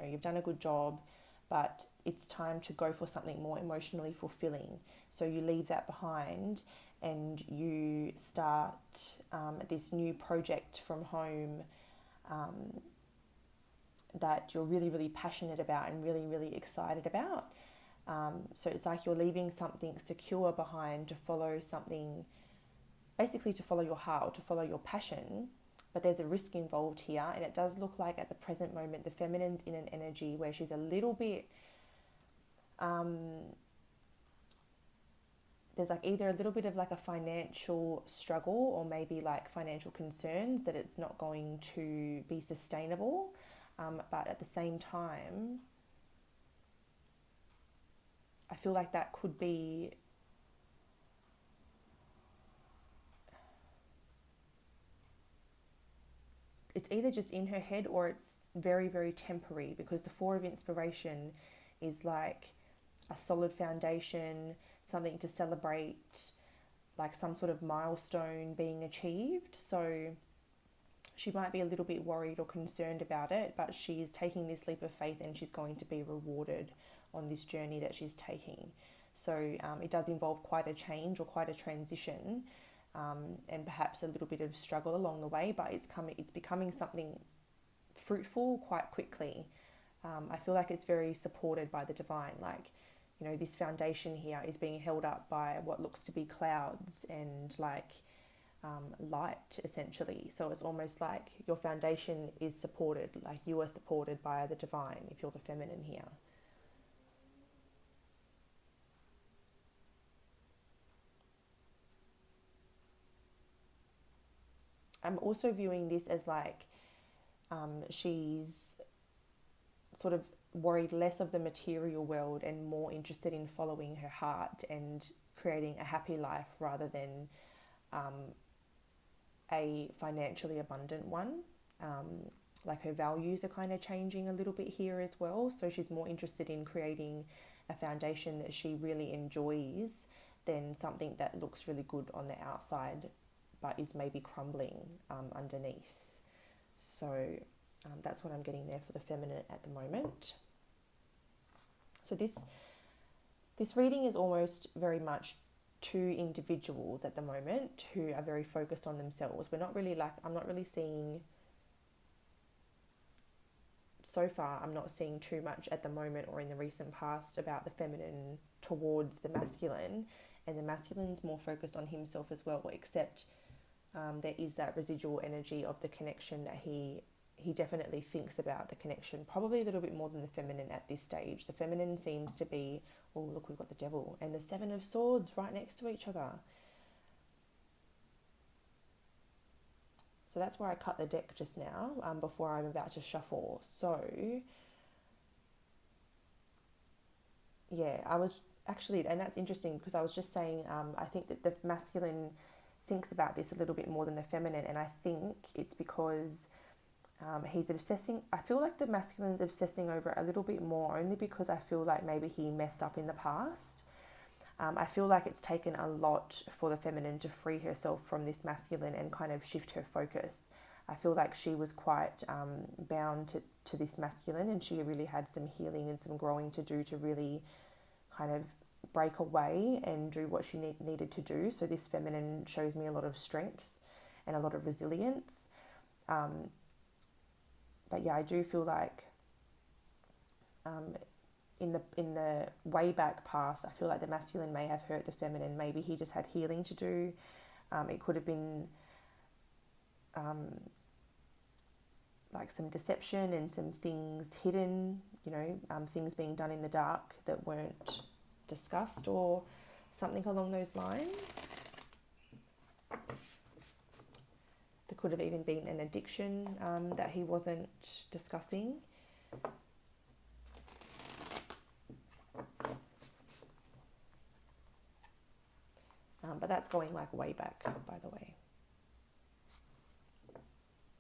You've done a good job, but it's time to go for something more emotionally fulfilling. So you leave that behind and you start this new project from home that you're really, really passionate about and really, really excited about. So it's like you're leaving something secure behind to follow something, basically to follow your heart, or to follow your passion. But there's a risk involved here, and it does look like at the present moment the feminine's in an energy where she's a little bit there's like either a little bit of like a financial struggle, or maybe like financial concerns that it's not going to be sustainable. But at the same time, I feel like that could be it's either just in her head or it's very, very temporary, because the Four of Inspiration is like a solid foundation, something to celebrate, like some sort of milestone being achieved. So she might be a little bit worried or concerned about it, but she is taking this leap of faith and she's going to be rewarded on this journey that she's taking. So it does involve quite a change or quite a transition, and perhaps a little bit of struggle along the way, but it's becoming something fruitful quite quickly. I feel like it's very supported by the divine. Like, this foundation here is being held up by what looks to be clouds, and like light, essentially. So it's almost like your foundation is supported, like you are supported by the divine if you're the feminine here. I'm also viewing this as like she's sort of worried less of the material world and more interested in following her heart and creating a happy life rather than a financially abundant one. Like her values are kind of changing a little bit here as well. So she's more interested in creating a foundation that she really enjoys than something that looks really good on the outside but is maybe crumbling underneath. So that's what I'm getting there for the feminine at the moment. So this reading is almost very much two individuals at the moment who are very focused on themselves. I'm not really seeing, so far, I'm not seeing too much at the moment or in the recent past about the feminine towards the masculine, and the masculine's more focused on himself as well, except there is that residual energy of the connection that he definitely thinks about the connection, probably a little bit more than the feminine at this stage. The feminine seems to be, oh, look, we've got the devil and the Seven of Swords right next to each other. So that's where I cut the deck just now, before I'm about to shuffle. So, yeah, I was actually, and that's interesting because I was just saying, I think that the masculine thinks about this a little bit more than the feminine, and I think it's because he's obsessing. I feel like the masculine's obsessing over it a little bit more, only because I feel like maybe he messed up in the past. I feel like it's taken a lot for the feminine to free herself from this masculine and kind of shift her focus. I feel like she was quite bound to this masculine, and she really had some healing and some growing to do to really kind of break away and do what she needed to do. So this feminine shows me a lot of strength and a lot of resilience. But yeah, I do feel like in the way back past, I feel like the masculine may have hurt the feminine. Maybe he just had healing to do. It could have been like some deception and some things hidden, things being done in the dark that weren't discussed or something along those lines. There could have even been an addiction that he wasn't discussing. But that's going like way back, by the way.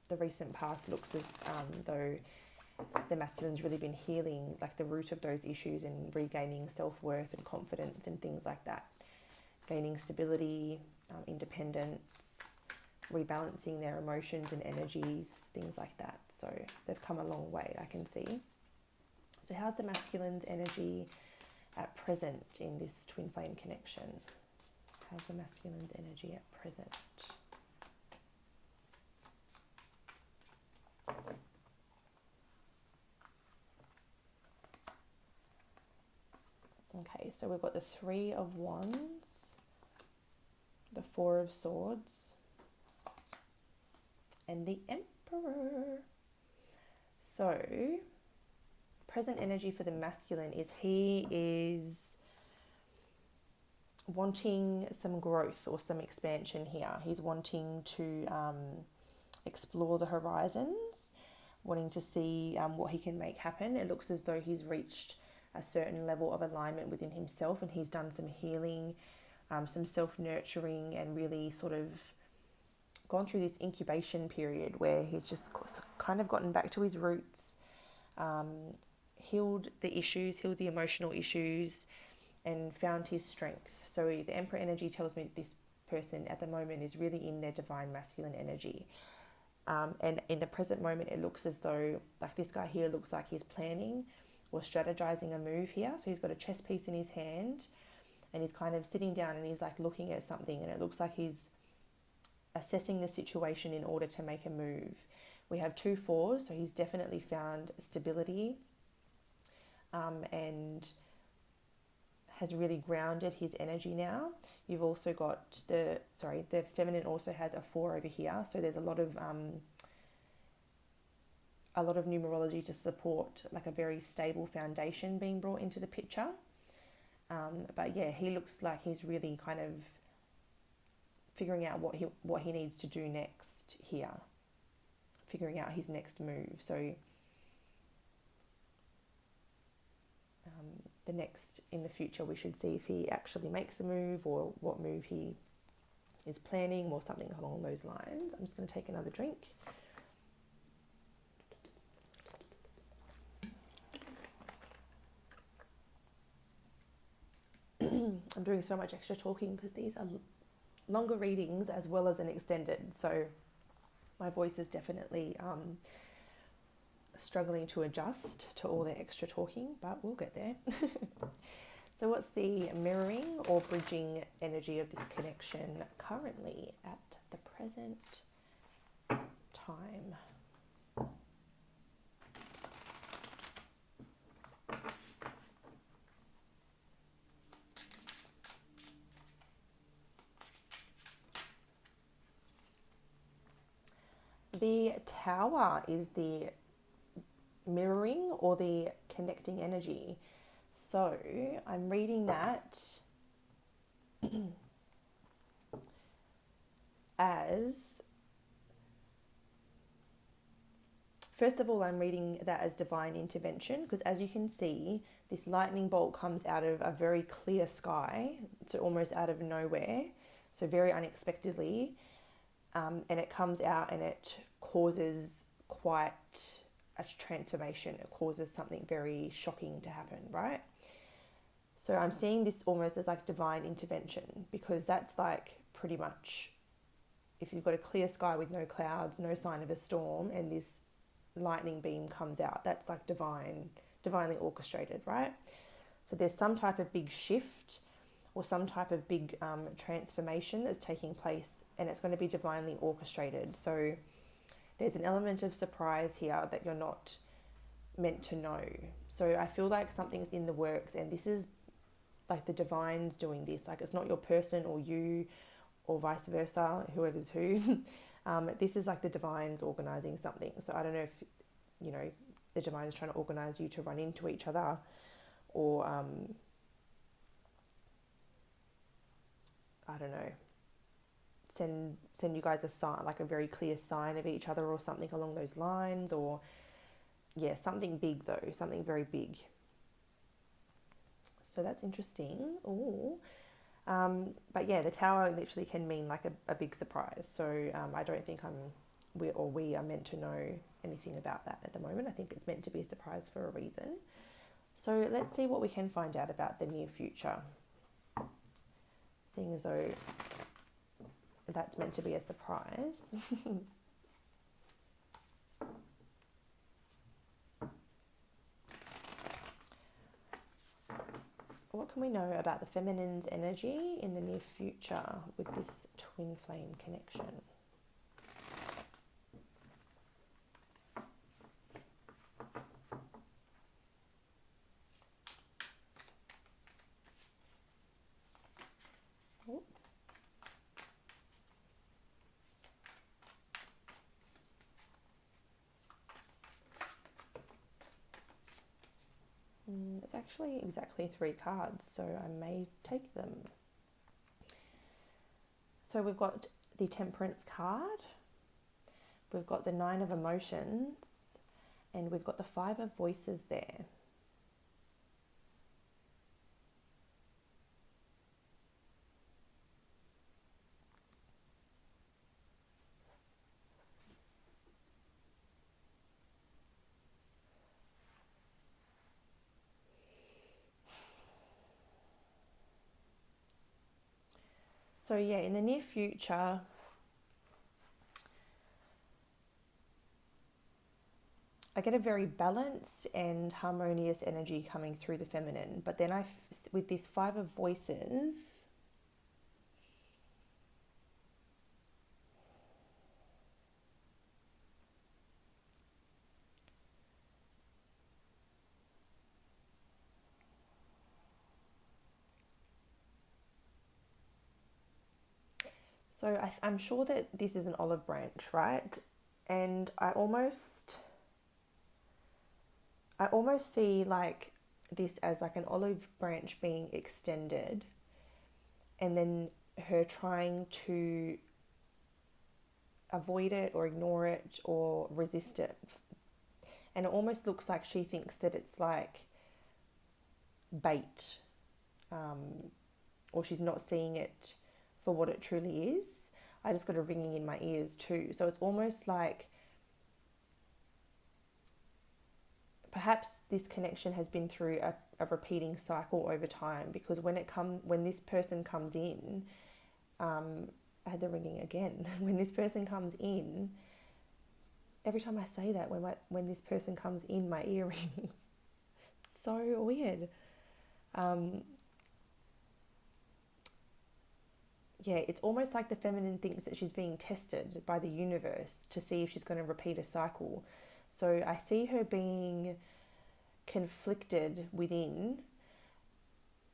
The recent past looks as though the masculine's really been healing like the root of those issues and regaining self-worth and confidence and things like that. Gaining stability, independence, rebalancing their emotions and energies, things like that. So they've come a long way, I can see. So how's the masculine's energy at present in this twin flame connection? How's the masculine's energy at present? Okay, so we've got the Three of Wands, the Four of Swords, and the Emperor. So, present energy for the masculine is he is wanting some growth or some expansion here. He's wanting to explore the horizons, wanting to see what he can make happen. It looks as though he's reached a certain level of alignment within himself, and he's done some healing, some self-nurturing, and really sort of gone through this incubation period where he's just kind of gotten back to his roots, healed the issues, healed the emotional issues, and found his strength. So the Emperor energy tells me that this person at the moment is really in their divine masculine energy. And in the present moment, it looks as though, like this guy here looks like he's planning or strategizing a move here. So he's got a chess piece in his hand and he's kind of sitting down and he's like looking at something, and it looks like he's assessing the situation in order to make a move. We have 2 fours, so he's definitely found stability and has really grounded his energy now. You've also got the feminine also has a 4 over here, so there's a lot of numerology to support like a very stable foundation being brought into the picture. But yeah, he looks like he's really kind of figuring out what he needs to do next here, figuring out his next move. So the next in the future, we should see if he actually makes a move or what move he is planning or something along those lines. I'm just going to take another drink. I'm doing so much extra talking because these are longer readings as well as an extended, so my voice is definitely struggling to adjust to all the extra talking, but we'll get there. So what's the mirroring or bridging energy of this connection currently at the present time? The Tower is the mirroring or the connecting energy. So I'm reading that as, first of all, I'm reading that as divine intervention, because as you can see, this lightning bolt comes out of a very clear sky, so almost out of nowhere, so very unexpectedly, and it comes out and it causes quite a transformation. It causes something very shocking to happen, right? So I'm seeing this almost as like divine intervention, because that's like pretty much, if you've got a clear sky with no clouds, no sign of a storm, and this lightning beam comes out, that's like divinely orchestrated, right? So there's some type of big shift or some type of big transformation that's taking place, and it's going to be divinely orchestrated. So there's an element of surprise here that you're not meant to know. So I feel like something's in the works, and this is like the divines doing this. Like, it's not your person or you or vice versa, whoever's who. This is like the divines organizing something. So I don't know if, you know, the divine is trying to organize you to run into each other, or I don't know, send you guys a sign, like a very clear sign of each other or something along those lines, or yeah, something big though, something very big. So that's interesting. Ooh. But yeah, the Tower literally can mean like a big surprise. So I don't think we are meant to know anything about that at the moment. I think it's meant to be a surprise for a reason. So let's see what we can find out about the near future, seeing as though that's meant to be a surprise. What can we know about the feminine's energy in the near future with this twin flame connection? Oh. It's actually exactly 3 cards, so I may take them. So we've got the Temperance card, we've got the 9 of Emotions, and we've got the 5 of Voices there. So yeah, in the near future, I get a very balanced and harmonious energy coming through the feminine. But then with this 5 of Voices, So I'm sure that this is an olive branch, right? And I almost see like this as like an olive branch being extended, and then her trying to avoid it or ignore it or resist it. And it almost looks like she thinks that it's like bait, or she's not seeing it for what it truly is. I just got a ringing in my ears too. So it's almost like perhaps this connection has been through a repeating cycle over time, because when this person comes in, I had the ringing again. When this person comes in, every time I say that, when this person comes in, my ear rings. It's so weird. Yeah, it's almost like the feminine thinks that she's being tested by the universe to see if she's going to repeat a cycle. So I see her being conflicted within,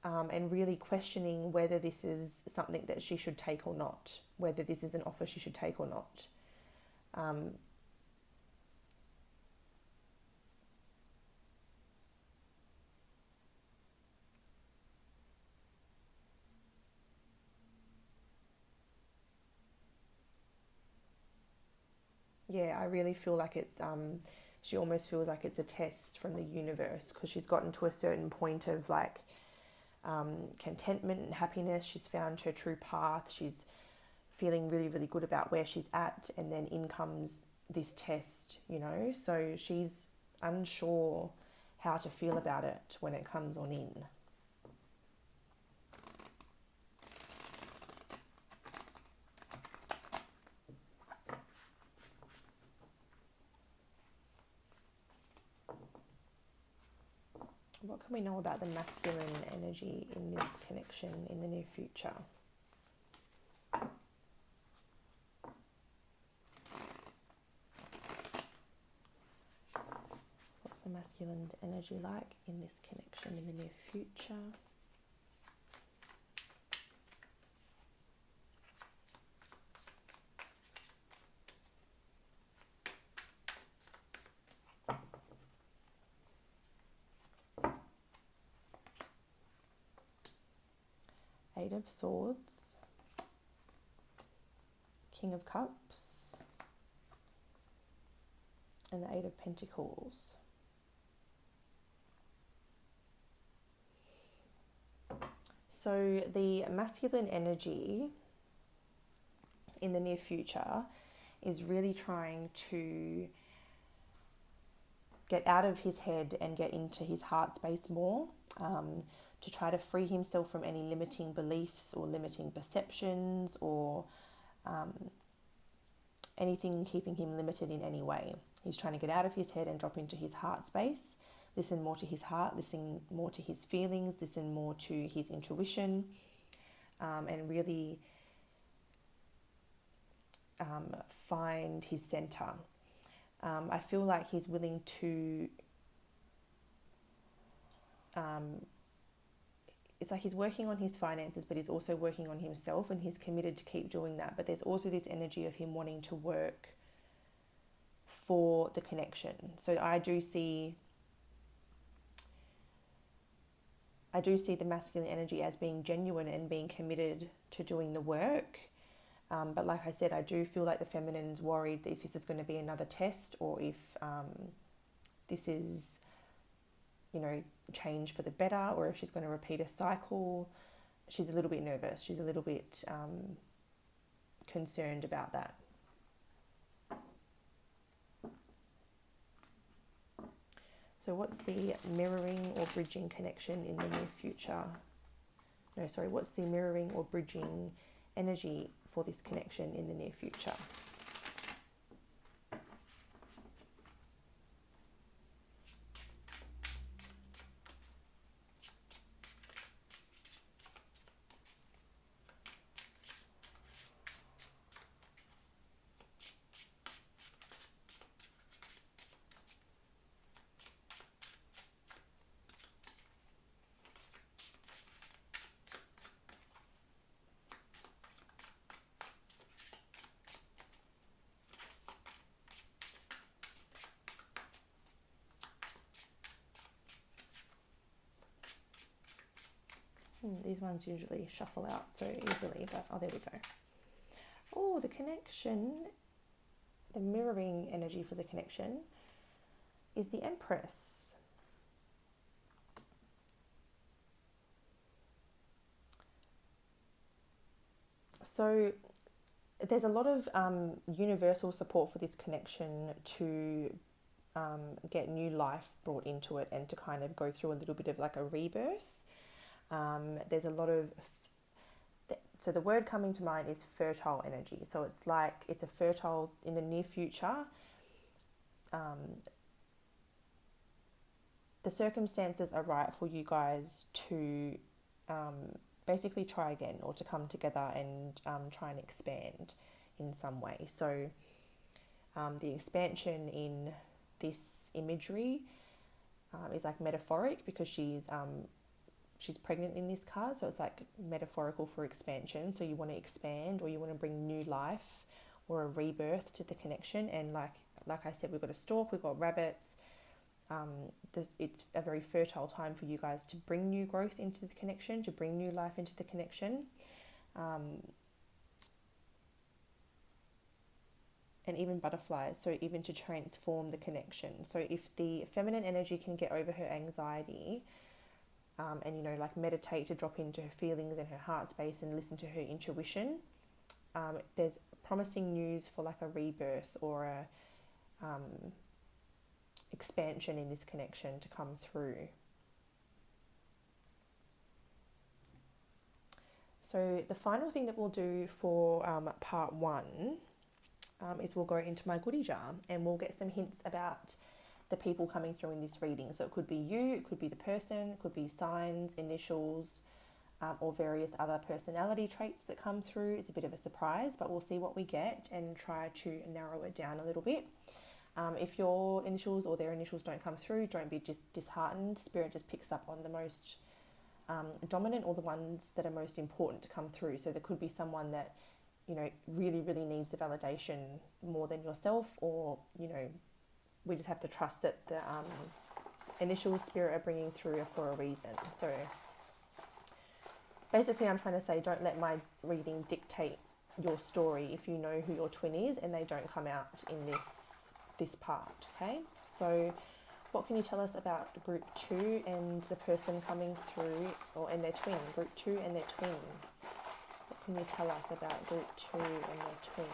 and really questioning whether this is something that she should take or not, whether this is an offer she should take or not. Yeah, I really feel like it's she almost feels like it's a test from the universe, because she's gotten to a certain point of like contentment and happiness. She's found her true path. She's feeling really, really good about where she's at, and then in comes this test, so she's unsure how to feel about it when it comes on in. What can we know about the masculine energy in this connection in the near future? What's the masculine energy like in this connection in the near future? Eight of Swords, King of Cups, and the Eight of Pentacles. So the masculine energy in the near future is really trying to get out of his head and get into his heart space more, to try to free himself from any limiting beliefs or limiting perceptions, or anything keeping him limited in any way. He's trying to get out of his head and drop into his heart space, listen more to his heart, listen more to his feelings, listen more to his intuition, and really find his center. I feel like he's willing to it's like he's working on his finances, but he's also working on himself, and he's committed to keep doing that. But there's also this energy of him wanting to work for the connection. So I do see the masculine energy as being genuine and being committed to doing the work. But like I said, I do feel like the feminine's worried that if this is going to be another test, or if this is, change for the better, or if she's going to repeat a cycle. She's a little bit nervous. She's a little bit concerned about that. So what's the mirroring or bridging connection in the near future? What's the mirroring or bridging energy for this connection in the near future? These ones usually shuffle out so easily, but oh, there we go. Oh, the connection, the mirroring energy for the connection is the Empress. So there's a lot of universal support for this connection to get new life brought into it and to kind of go through a little bit of like a rebirth. There's a lot of, so the word coming to mind is fertile energy. So it's like it's a fertile in the near future. The circumstances are right for you guys to basically try again or to come together and try and expand in some way. So the expansion in this imagery is like metaphoric because she's pregnant in this card, so it's like metaphorical for expansion. So you want to expand or you want to bring new life or a rebirth to the connection. And like I said, we've got a stork, we've got rabbits. It's a very fertile time for you guys to bring new growth into the connection, to bring new life into the connection. And even butterflies, so even to transform the connection. So if the feminine energy can get over her anxiety and, you know, like meditate to drop into her feelings and her heart space and listen to her intuition, there's promising news for like a rebirth or a expansion in this connection to come through. So the final thing that we'll do for part one is we'll go into my goodie jar and we'll get some hints about the people coming through in this reading. So it could be you, it could be the person, it could be signs, initials, or various other personality traits that come through. It's a bit of a surprise, but we'll see what we get and try to narrow it down a little bit. If your initials or their initials don't come through, don't be just disheartened. Spirit just picks up on the most dominant or the ones that are most important to come through. So there could be someone that, you know, really, really needs the validation more than yourself, or, you know, we just have to trust that the initials Spirit are bringing through are for a reason. So basically I'm trying to say, don't let my reading dictate your story if you know who your twin is and they don't come out in this part, okay? So what can you tell us about group 2 and the person coming through, and their twin, group 2 and their twin? What can you tell us about group 2 and their twin?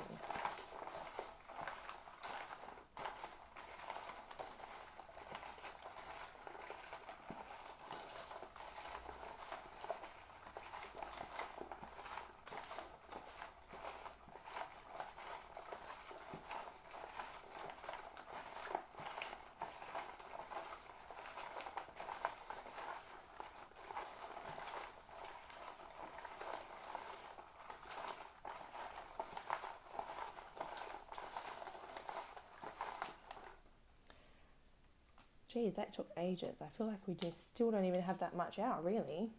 Geez, that took ages. I feel like we just still don't even have that much out, really.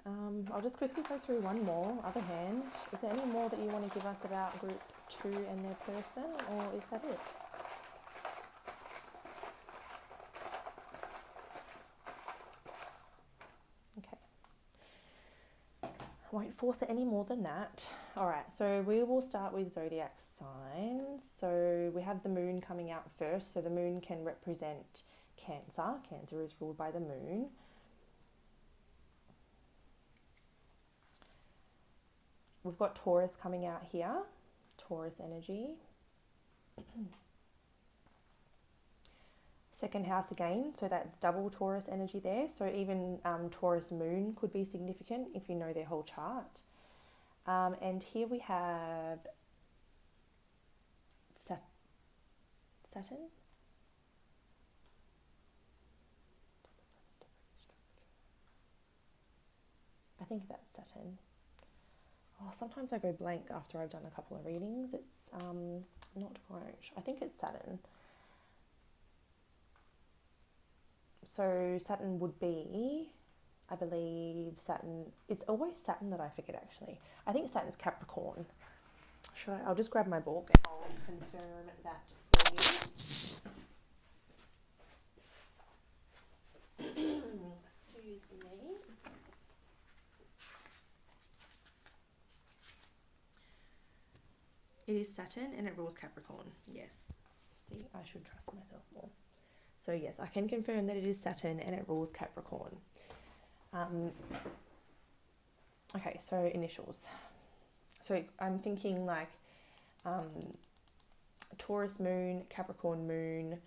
I'll just quickly go through one more, other hand. Is there any more that you want to give us about group 2 and their person, or is that it? Okay. I won't force it any more than that. All right, so we will start with zodiac signs. So we have the moon coming out first. So the moon can represent Cancer. Cancer is ruled by the moon. We've got Taurus coming out here. Taurus energy. Second house again, so that's double Taurus energy there. So even Taurus moon could be significant if you know their whole chart. And here we have Saturn. I think that's Saturn. Oh, sometimes I go blank after I've done a couple of readings. It's not great. I think it's Saturn. So Saturn would be, I believe Saturn, it's always Saturn that I forget actually. I think Saturn's Capricorn. I'll just grab my book and I'll confirm that for you. It is Saturn and it rules Capricorn. Yes. See, I should trust myself more. So yes, I can confirm that it is Saturn and it rules Capricorn. Okay, so initials. So I'm thinking like Taurus moon, Capricorn moon,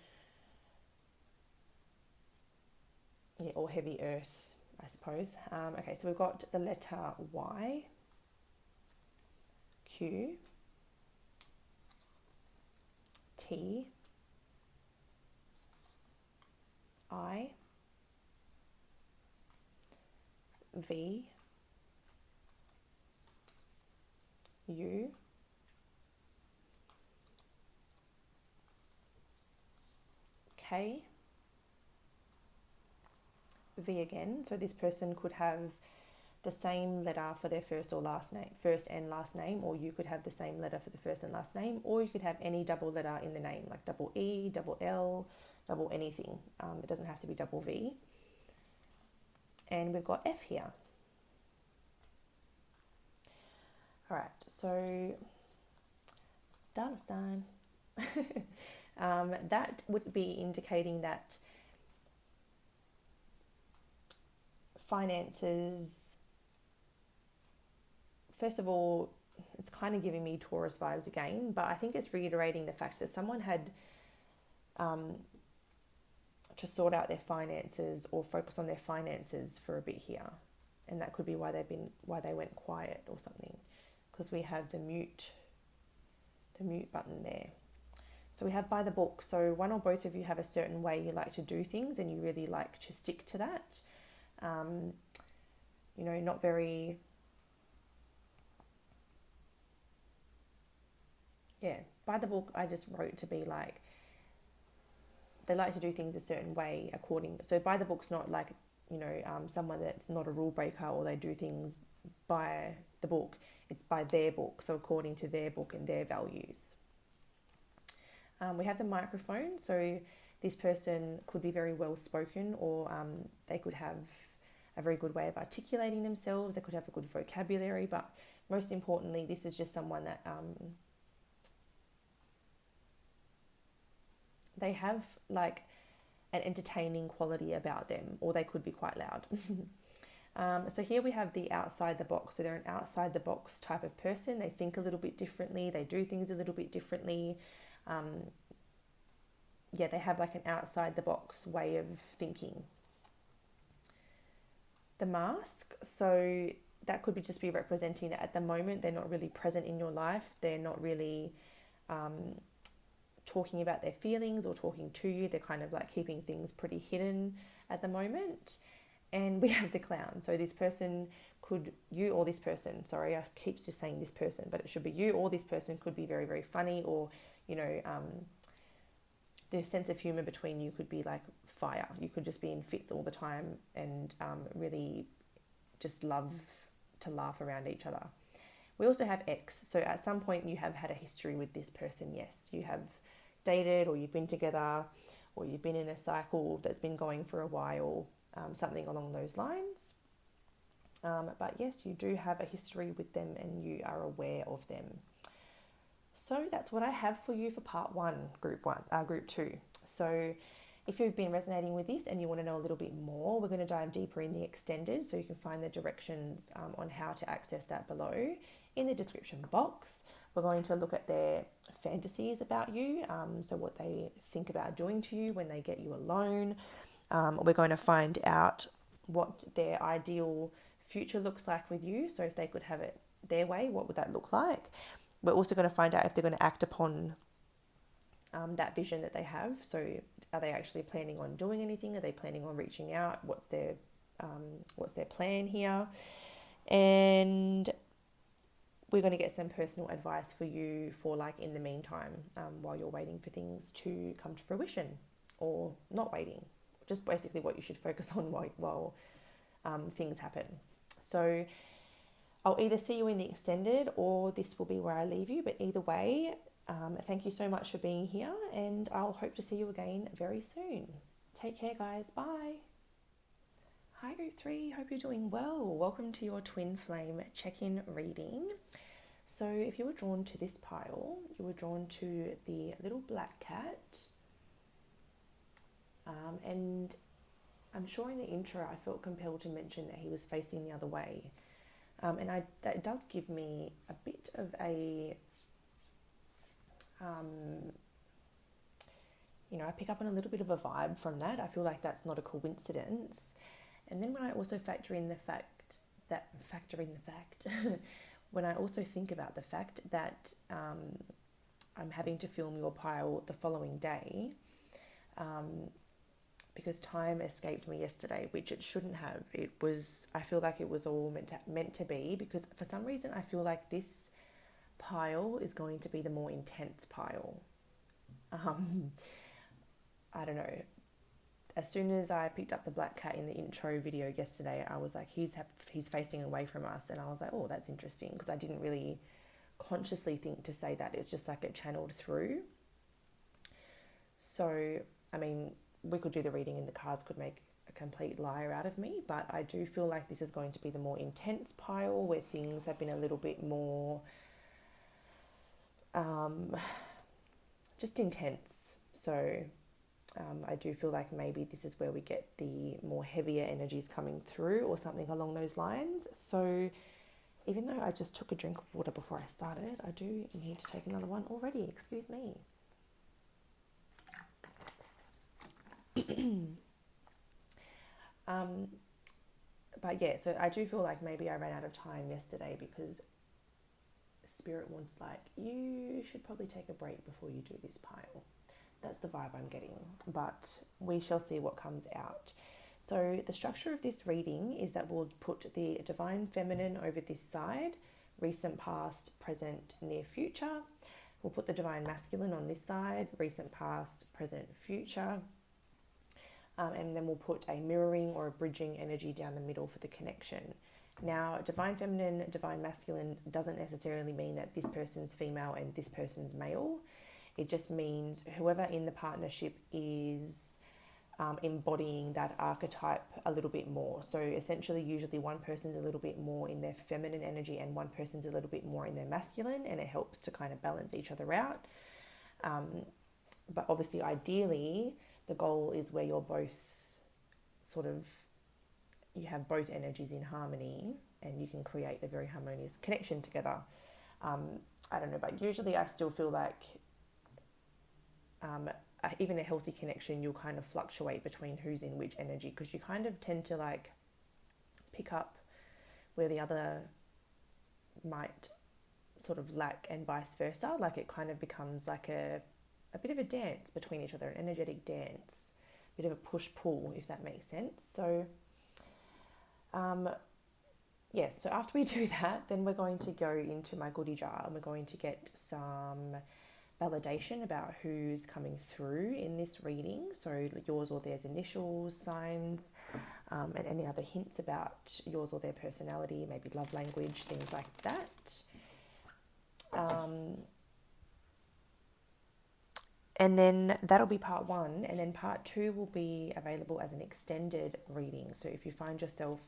yeah, or heavy earth, I suppose. Okay, so we've got the letter Y, Q, T, I, V, U, K, V again. So this person could have the same letter for their first and last name, or you could have the same letter for the first and last name, or you could have any double letter in the name, like double E, double L, double anything. It doesn't have to be double V. And we've got F here. All right, so dollar sign. That would be indicating that finances, first of all, it's kind of giving me Taurus vibes again, but I think it's reiterating the fact that someone had to sort out their finances or focus on their finances for a bit here, and that could be why they went quiet or something, because we have the mute button there. So we have by the book. So one or both of you have a certain way you like to do things and you really like to stick to that. Not very, by the book I just wrote to be like, they like to do things a certain way so by the book's not like, someone that's not a rule breaker or they do things by the book. It's by their book, so according to their book and their values. We have the microphone, so this person could be very well spoken, or they could have a very good way of articulating themselves. They could have a good vocabulary, but most importantly, this is just someone that they have like an entertaining quality about them, or they could be quite loud. So here we have the outside the box. So they're an outside the box type of person. They think a little bit differently. They do things a little bit differently. They have like an outside the box way of thinking. The mask, so that could just be representing that at the moment they're not really present in your life. They're not really talking about their feelings or talking to you. They're kind of like keeping things pretty hidden at the moment. And we have the clown. So this person I keep just saying this person, but it should be you or this person could be very, very funny, or, the sense of humor between you could be like fire. You could just be in fits all the time and really just love to laugh around each other. We also have X. So at some point you have had a history with this person. Yes, you have dated, or you've been together, or you've been in a cycle that's been going for a while, something along those lines. But yes, you do have a history with them and you are aware of them. So that's what I have for you for part 1, group 2. So if you've been resonating with this and you want to know a little bit more, we're going to dive deeper in the extended, so you can find the directions on how to access that below in the description box. We're going to look at their fantasies about you, so what they think about doing to you when they get you alone. We're going to find out what their ideal future looks like with you. So if they could have it their way, what would that look like? We're also going to find out if they're going to act upon that vision that they have. So are they actually planning on doing anything? Are they planning on reaching out? What's their plan here? And we're going to get some personal advice for you for like in the meantime, while you're waiting for things to come to fruition, or not waiting, just basically what you should focus on while things happen. So I'll either see you in the extended, or this will be where I leave you, but either way, thank you so much for being here, and I'll hope to see you again very soon. Take care, guys. Bye. Hi, Group 3. Hope you're doing well. Welcome to your Twin Flame check-in reading. So if you were drawn to this pile, you were drawn to the little black cat. And I'm sure in the intro I felt compelled to mention that he was facing the other way. And that does give me a bit of a, I pick up on a little bit of a vibe from that. I feel like that's not a coincidence. And then when I also factor in the fact, when I also think about the fact that I'm having to film your pile the following day, because time escaped me yesterday, which it shouldn't have. I feel like it was all meant to be, because for some reason I feel like this pile is going to be the more intense pile. I don't know. As soon as I picked up the black cat in the intro video yesterday, I was like, he's facing away from us. And I was like, oh, that's interesting, because I didn't really consciously think to say that. It's just like it channeled through. So, I mean, we could do the reading and the cards could make a complete liar out of me, but I do feel like this is going to be the more intense pile, where things have been a little bit more just intense. So I do feel like maybe this is where we get the more heavier energies coming through, or something along those lines. So even though I just took a drink of water before I started, I do need to take another one already. Excuse me. But yeah, so I do feel like maybe I ran out of time yesterday, because Spirit wants, like, you should probably take a break before you do this pile. That's the vibe I'm getting, but we shall see what comes out. So the structure of this reading is that we'll put the Divine Feminine over this side, recent, past, present, near future. We'll put the Divine Masculine on this side, recent, past, present, future. And then we'll put a mirroring or a bridging energy down the middle for the connection. Now, Divine Feminine, Divine Masculine doesn't necessarily mean that this person's female and this person's male. It just means whoever in the partnership is embodying that archetype a little bit more. So essentially, usually one person's a little bit more in their feminine energy and one person's a little bit more in their masculine, and it helps to kind of balance each other out. But obviously, ideally, the goal is where you're both you have both energies in harmony, and you can create a very harmonious connection together. I don't know, but usually I still feel like even a healthy connection, you'll kind of fluctuate between who's in which energy, because you kind of tend to like pick up where the other might sort of lack, and vice versa. Like it kind of becomes like a bit of a dance between each other, an energetic dance, a bit of a push-pull, if that makes sense. So so after we do that, then we're going to go into my goodie jar, and we're going to get some validation about who's coming through in this reading. So yours or theirs initials, signs, and any other hints about yours or their personality, maybe love language, things like that. And then that'll be part one, and then part two will be available as an extended reading. So if you find yourself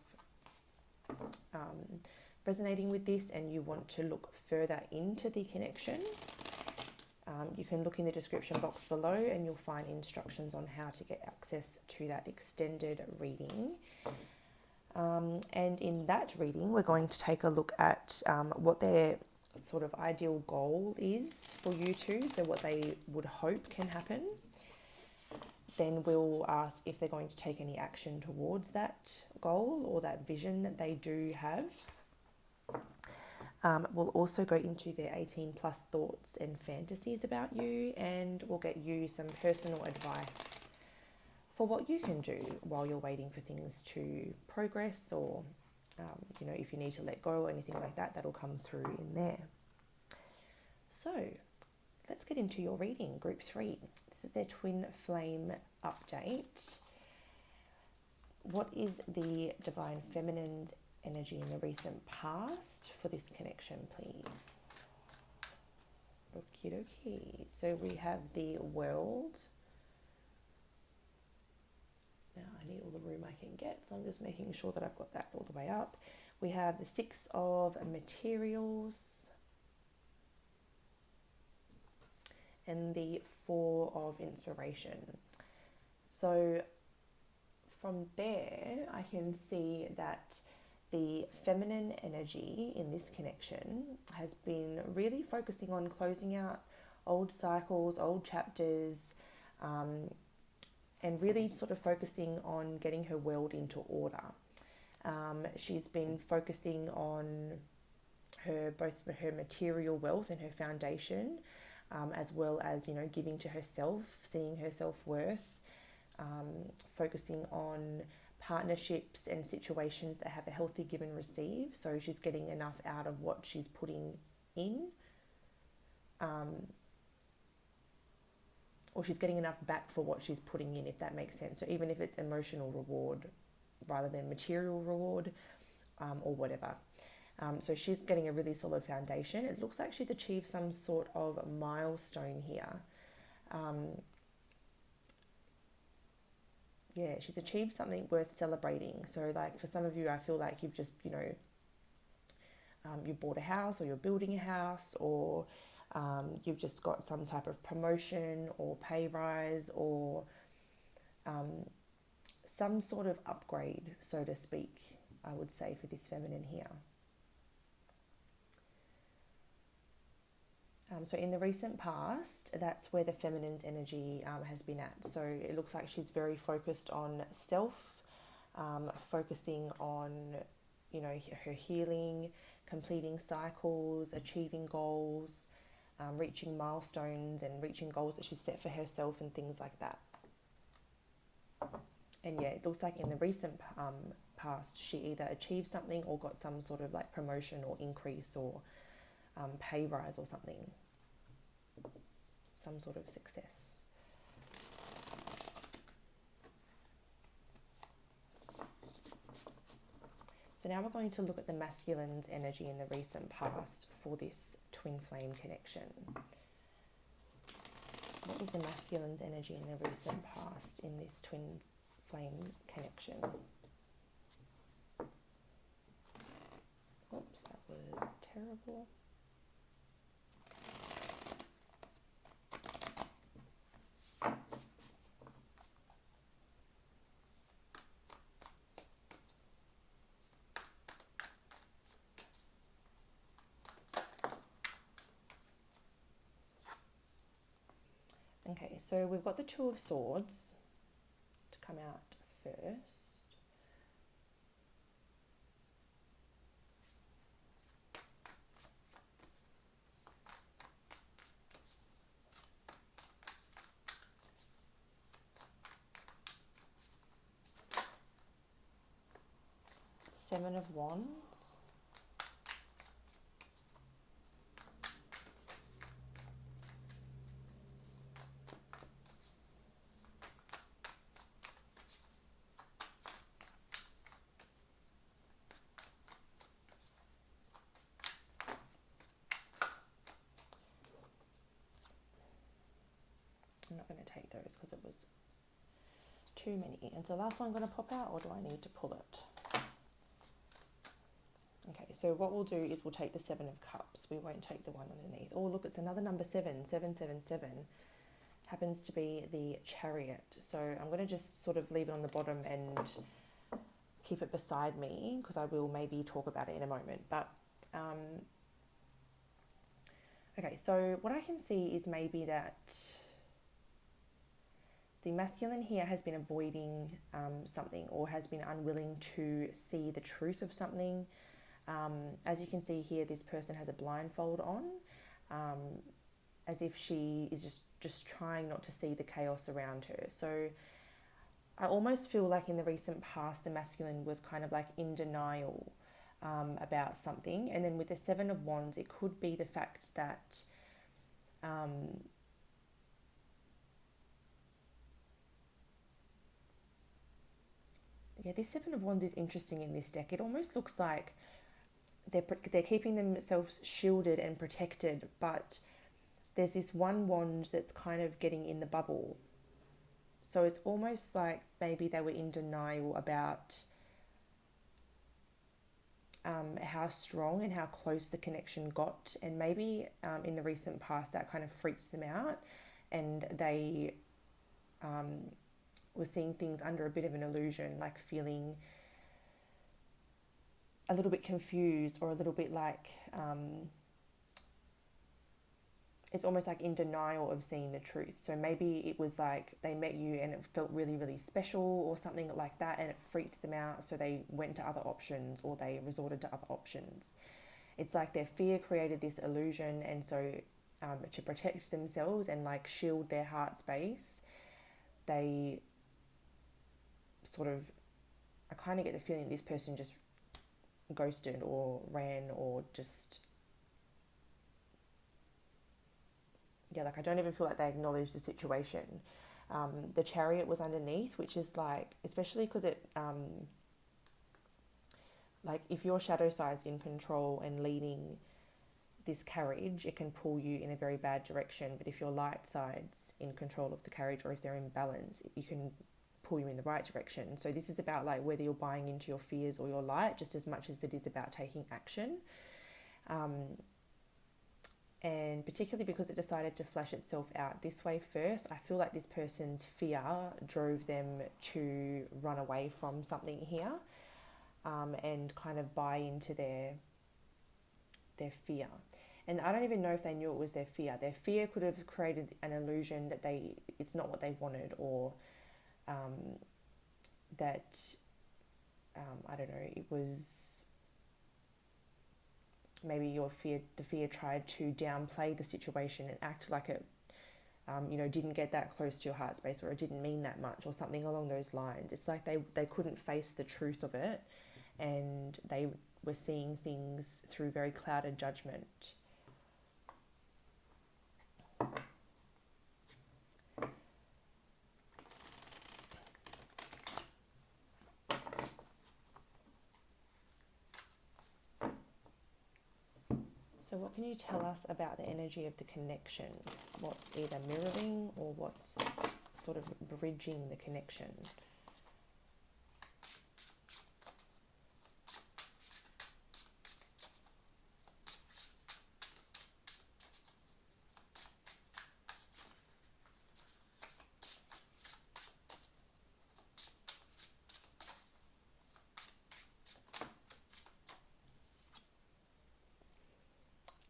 resonating with this and you want to look further into the connection, you can look in the description box below and you'll find instructions on how to get access to that extended reading. And in that reading, we're going to take a look at what their sort of ideal goal is for you two, so what they would hope can happen. Then we'll ask if they're going to take any action towards that goal or that vision that they do have. We'll also go into their 18 plus thoughts and fantasies about you, and we'll get you some personal advice for what you can do while you're waiting for things to progress, or if you need to let go or anything like that, that'll come through in there. So let's get into your reading, group 3. This is their twin flame update. What is the Divine Feminine's energy in the recent past for this connection, please? Okie dokie. So we have the World. Now I need all the room I can get, so I'm just making sure that I've got that all the way up. We have the 6 of Materials. and the Four of Inspiration. So from there, I can see that the feminine energy in this connection has been really focusing on closing out old cycles, old chapters, and really sort of focusing on getting her world into order. She's been focusing on both her material wealth and her foundation, as well as giving to herself, seeing her self-worth, focusing on partnerships and situations that have a healthy give and receive. So she's getting enough out of what she's putting in, or she's getting enough back for what she's putting in, if that makes sense. So even if it's emotional reward rather than material reward, or whatever. So she's getting a really solid foundation. It looks like she's achieved some sort of milestone here. She's achieved something worth celebrating. So like for some of you, I feel like you've just, you bought a house, or you're building a house, or you've just got some type of promotion or pay rise, or some sort of upgrade, so to speak, I would say, for this feminine here. So in the recent past, that's where the feminine's energy has been at. So it looks like she's very focused on self, focusing on, her healing, completing cycles, achieving goals, reaching milestones and reaching goals that she's set for herself and things like that. And it looks like in the recent past, she either achieved something or got some sort of like promotion or increase or pay rise or something, some sort of success. So now we're going to look at the masculine's energy in the recent past for this twin flame connection. What was the masculine's energy in the recent past in this twin flame connection? Oops, that was terrible. Okay, so we've got the Two of Swords to come out first. Seven of Wands. I'm not going to take those because it was too many. Is the last one going to pop out, or do I need to pull it? Okay, so what we'll do is we'll take the Seven of Cups. We won't take the one underneath. Oh, look, it's another number 7. 777 happens to be the Chariot. So I'm going to just sort of leave it on the bottom and keep it beside me, because I will maybe talk about it in a moment. But okay, so what I can see is maybe that the masculine here has been avoiding something, or has been unwilling to see the truth of something. As you can see here, this person has a blindfold on, as if she is just trying not to see the chaos around her. So I almost feel like in the recent past, the masculine was kind of like in denial about something. And then with the Seven of Wands, it could be the fact that this Seven of Wands is interesting in this deck. It almost looks like they're keeping themselves shielded and protected, but there's this one wand that's kind of getting in the bubble. So it's almost like maybe they were in denial about how strong and how close the connection got, and maybe in the recent past that kind of freaked them out, and they were seeing things under a bit of an illusion, like feeling a little bit confused, or a little bit like it's almost like in denial of seeing the truth. So maybe it was like they met you and it felt really, really special or something like that, and it freaked them out, so they went to other options, or they resorted to other options. It's like their fear created this illusion, and so to protect themselves and like shield their heart space, they sort of, I kind of get the feeling this person just ghosted or ran, or just, yeah, like I don't even feel like they acknowledged the situation. The Chariot was underneath, which is like, especially because it, like if your shadow side's in control and leading this carriage, it can pull you in a very bad direction. But if your light side's in control of the carriage, or if they're in balance, you can pull you in the right direction. So this is about like whether you're buying into your fears or your light, just as much as it is about taking action. And particularly because it decided to flesh itself out this way first, I feel like this person's fear drove them to run away from something here, and kind of buy into their fear. And I don't even know if they knew it was their fear. Their fear could have created an illusion that it's not what they wanted, or that I don't know, it was maybe the fear tried to downplay the situation and act like it, didn't get that close to your heart space, or it didn't mean that much, or something along those lines. It's like they couldn't face the truth of it, and they were seeing things through very clouded judgment. So what can you tell us about the energy of the connection? What's either mirroring, or what's sort of bridging the connection?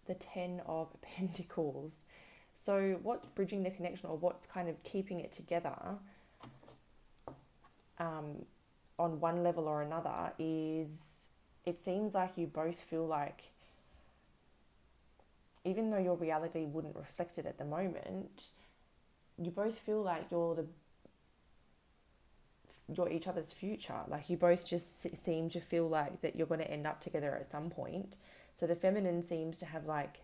The 10 of Pentacles. So what's bridging the connection, or what's kind of keeping it together on one level or another, is it seems like you both feel like, even though your reality wouldn't reflect it at the moment, you both feel like you're each other's future. Like you both just seem to feel like that you're going to end up together at some point. So the feminine seems to have like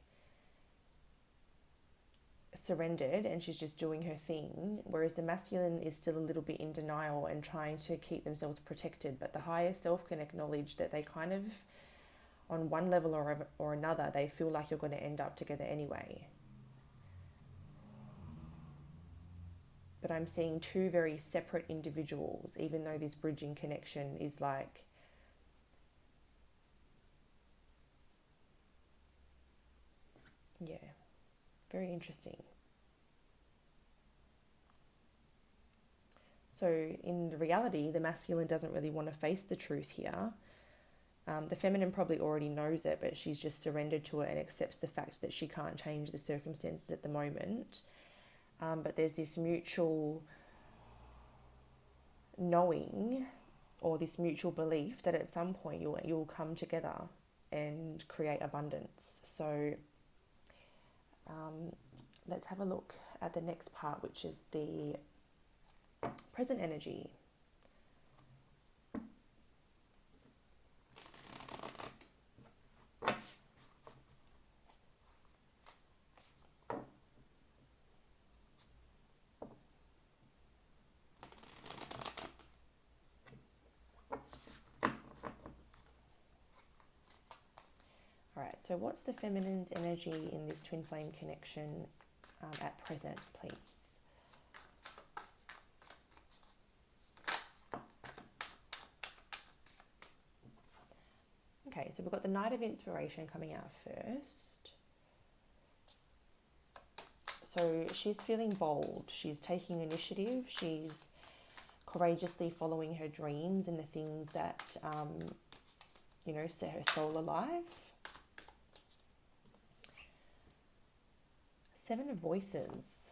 surrendered, and she's just doing her thing, whereas the masculine is still a little bit in denial and trying to keep themselves protected. But the higher self can acknowledge that they kind of, on one level or another, they feel like you're going to end up together anyway. But I'm seeing two very separate individuals, even though this bridging connection is like, yeah, very interesting. So in reality, the masculine doesn't really want to face the truth here. The feminine probably already knows it, but she's just surrendered to it and accepts the fact that she can't change the circumstances at the moment. But there's this mutual knowing, or this mutual belief, that at some point you'll come together and create abundance. So let's have a look at the next part, which is the present energy. Alright, so what's the feminine's energy in this twin flame connection at present, please? Okay, so we've got the Knight of Inspiration coming out first. So she's feeling bold. She's taking initiative. She's courageously following her dreams and the things that, set her soul alive. Seven of Voices.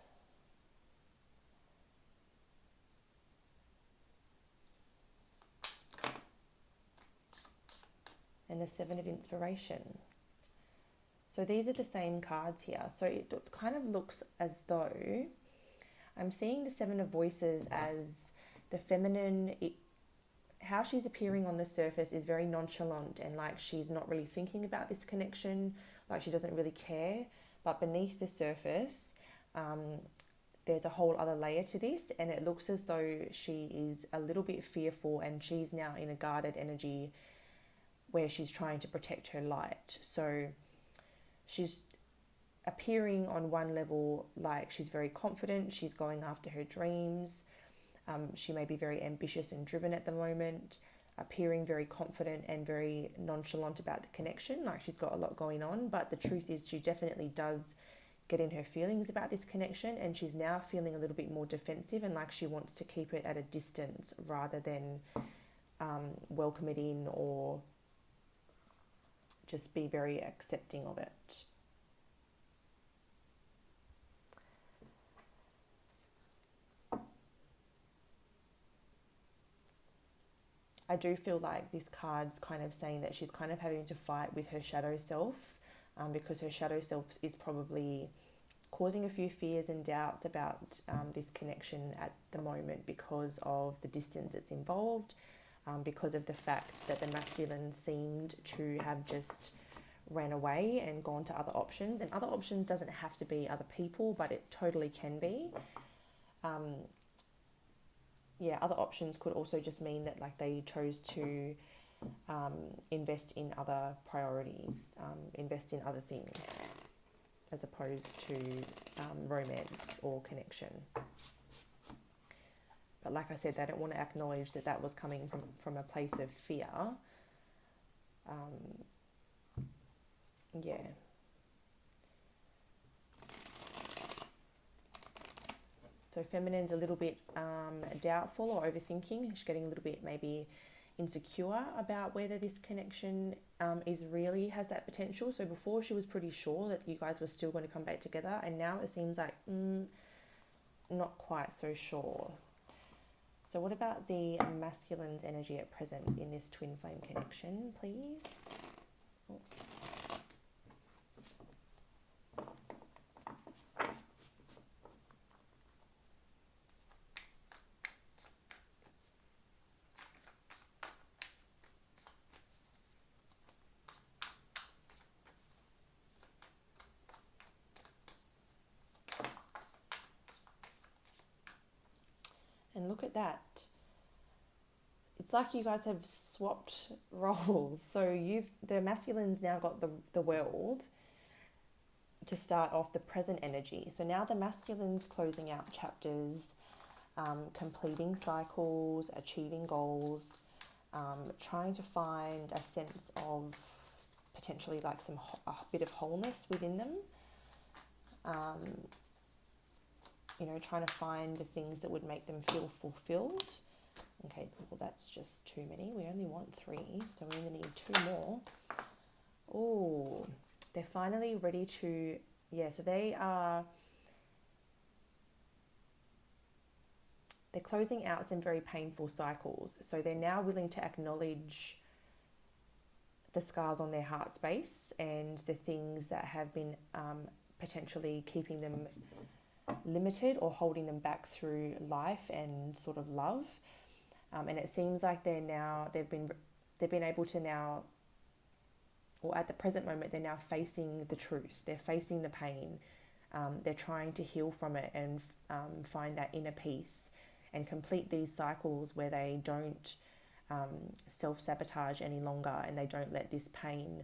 And the Seven of Inspiration. So these are the same cards here. So it kind of looks as though I'm seeing the Seven of Voices as the feminine. How she's appearing on the surface is very nonchalant and like she's not really thinking about this connection, like she doesn't really care. But beneath the surface, there's a whole other layer to this, and it looks as though she is a little bit fearful and she's now in a guarded energy where she's trying to protect her light. So she's appearing on one level like she's very confident, she's going after her dreams. She may be very ambitious and driven at the moment, appearing very confident and very nonchalant about the connection, like she's got a lot going on. But the truth is she definitely does get in her feelings about this connection, and she's now feeling a little bit more defensive and like she wants to keep it at a distance rather than welcome it in or just be very accepting of it. I do feel like this card's kind of saying that she's kind of having to fight with her shadow self, because her shadow self is probably causing a few fears and doubts about this connection at the moment because of the distance it's involved, because of the fact that the masculine seemed to have just ran away and gone to other options. And other options doesn't have to be other people, but it totally can be. Other options could also just mean that like they chose to invest in other priorities, invest in other things as opposed to romance or connection. But like I said, they don't want to acknowledge that that was coming from a place of fear. So feminine's a little bit doubtful or overthinking. She's getting a little bit maybe insecure about whether this connection has that potential. So before she was pretty sure that you guys were still going to come back together, and now it seems like not quite so sure. So what about the masculine's energy at present in this twin flame connection, please? Oh. And look at that. It's like you guys have swapped roles. So the masculine's now got the world to start off the present energy. So now the masculine's closing out chapters, completing cycles, achieving goals, trying to find a sense of potentially like a bit of wholeness within them. Trying to find the things that would make them feel fulfilled. Okay, well that's just too many. We only want 3, so we only need 2 more. Oh, they're finally ready to, so they're closing out some very painful cycles. So they're now willing to acknowledge the scars on their heart space and the things that have been potentially keeping them limited or holding them back through life and sort of love. And it seems like they've been able to now, or at the present moment, they're now facing the truth. They're facing the pain. They're trying to heal from it and find that inner peace and complete these cycles where they don't self-sabotage any longer and they don't let this pain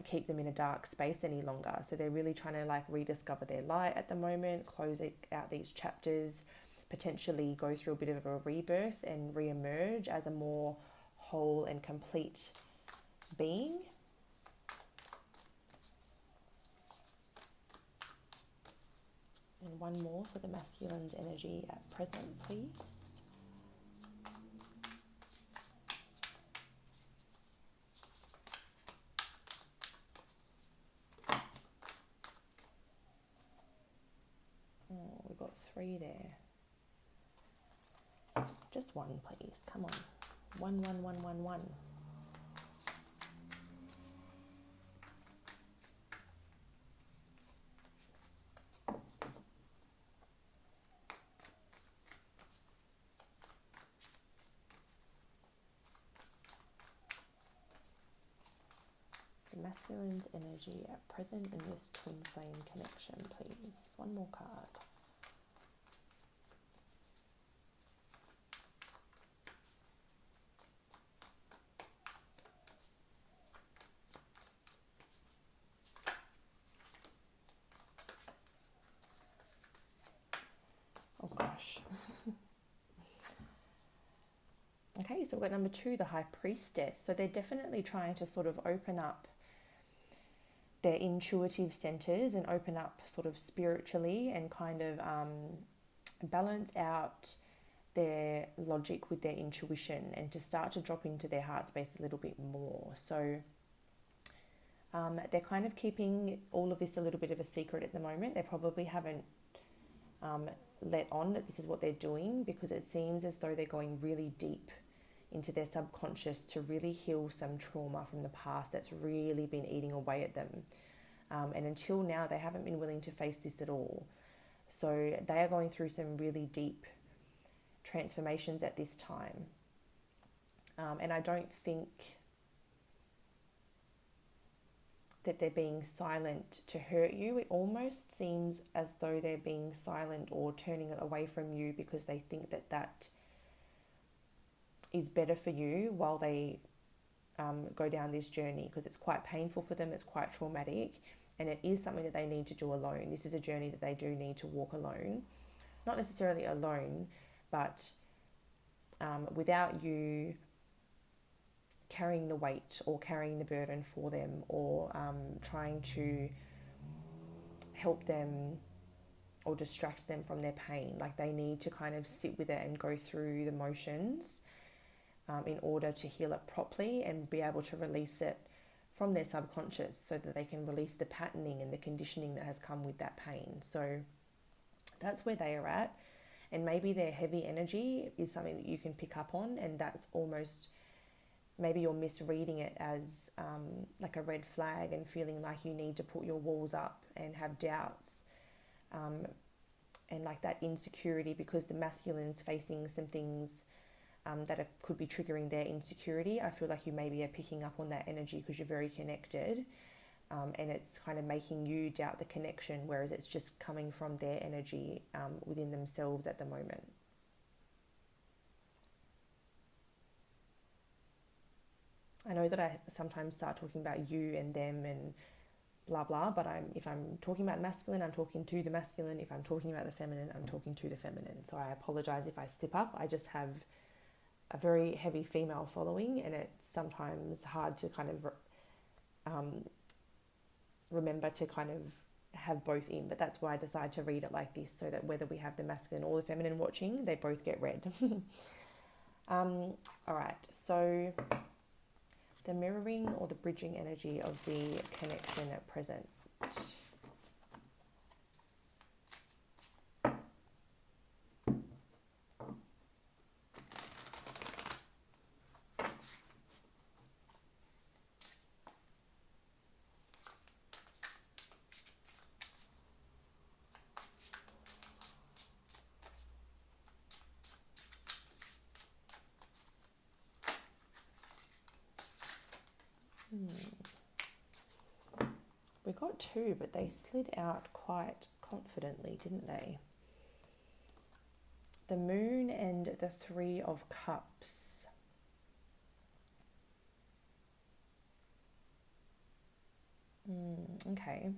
keep them in a dark space any longer. So they're really trying to like rediscover their light at the moment, close out these chapters, potentially go through a bit of a rebirth and re-emerge as a more whole and complete being. And one more for the masculine's energy at present, please. Oh, we've got 3 there. Just one, please. Come on. 1, 1, 1, 1, 1. The masculine's energy at present in this twin flame connection, please. One more card. Oh gosh. Okay, so we've got number 2, the High Priestess. So they're definitely trying to sort of open up their intuitive centers and open up sort of spiritually and kind of balance out their logic with their intuition and to start to drop into their heart space a little bit more. So they're kind of keeping all of this a little bit of a secret at the moment. They probably haven't let on that this is what they're doing, because it seems as though they're going really deep into their subconscious to really heal some trauma from the past that's really been eating away at them. And until now, they haven't been willing to face this at all. So they are going through some really deep transformations at this time. And I don't think that they're being silent to hurt you. It almost seems as though they're being silent or turning away from you because they think that that is better for you while they go down this journey, because it's quite painful for them, it's quite traumatic, and it is something that they need to do alone. This is a journey that they do need to walk alone. Not necessarily alone, but without you carrying the weight or carrying the burden for them, or trying to help them or distract them from their pain. Like, they need to kind of sit with it and go through the motions in order to heal it properly and be able to release it from their subconscious, so that they can release the patterning and the conditioning that has come with that pain. So that's where they are at. And maybe their heavy energy is something that you can pick up on, and that's almost, maybe you're misreading it as like a red flag and feeling like you need to put your walls up and have doubts and like that insecurity, because the masculine's facing some things that could be triggering their insecurity. I feel like you maybe are picking up on that energy because you're very connected, and it's kind of making you doubt the connection, whereas it's just coming from their energy within themselves at the moment. I know that I sometimes start talking about you and them and blah blah, but if I'm talking about the masculine, I'm talking to the masculine. If I'm talking about the feminine, I'm talking to the feminine. So I apologize if I slip up. I just have a very heavy female following, and it's sometimes hard to kind of remember to kind of have both in. But that's why I decide to read it like this, so that whether we have the masculine or the feminine watching, they both get read. All right, so the mirroring or the bridging energy of the connection at present. We got 2, but they slid out quite confidently, didn't they? The Moon and the 3 of Cups. Okay.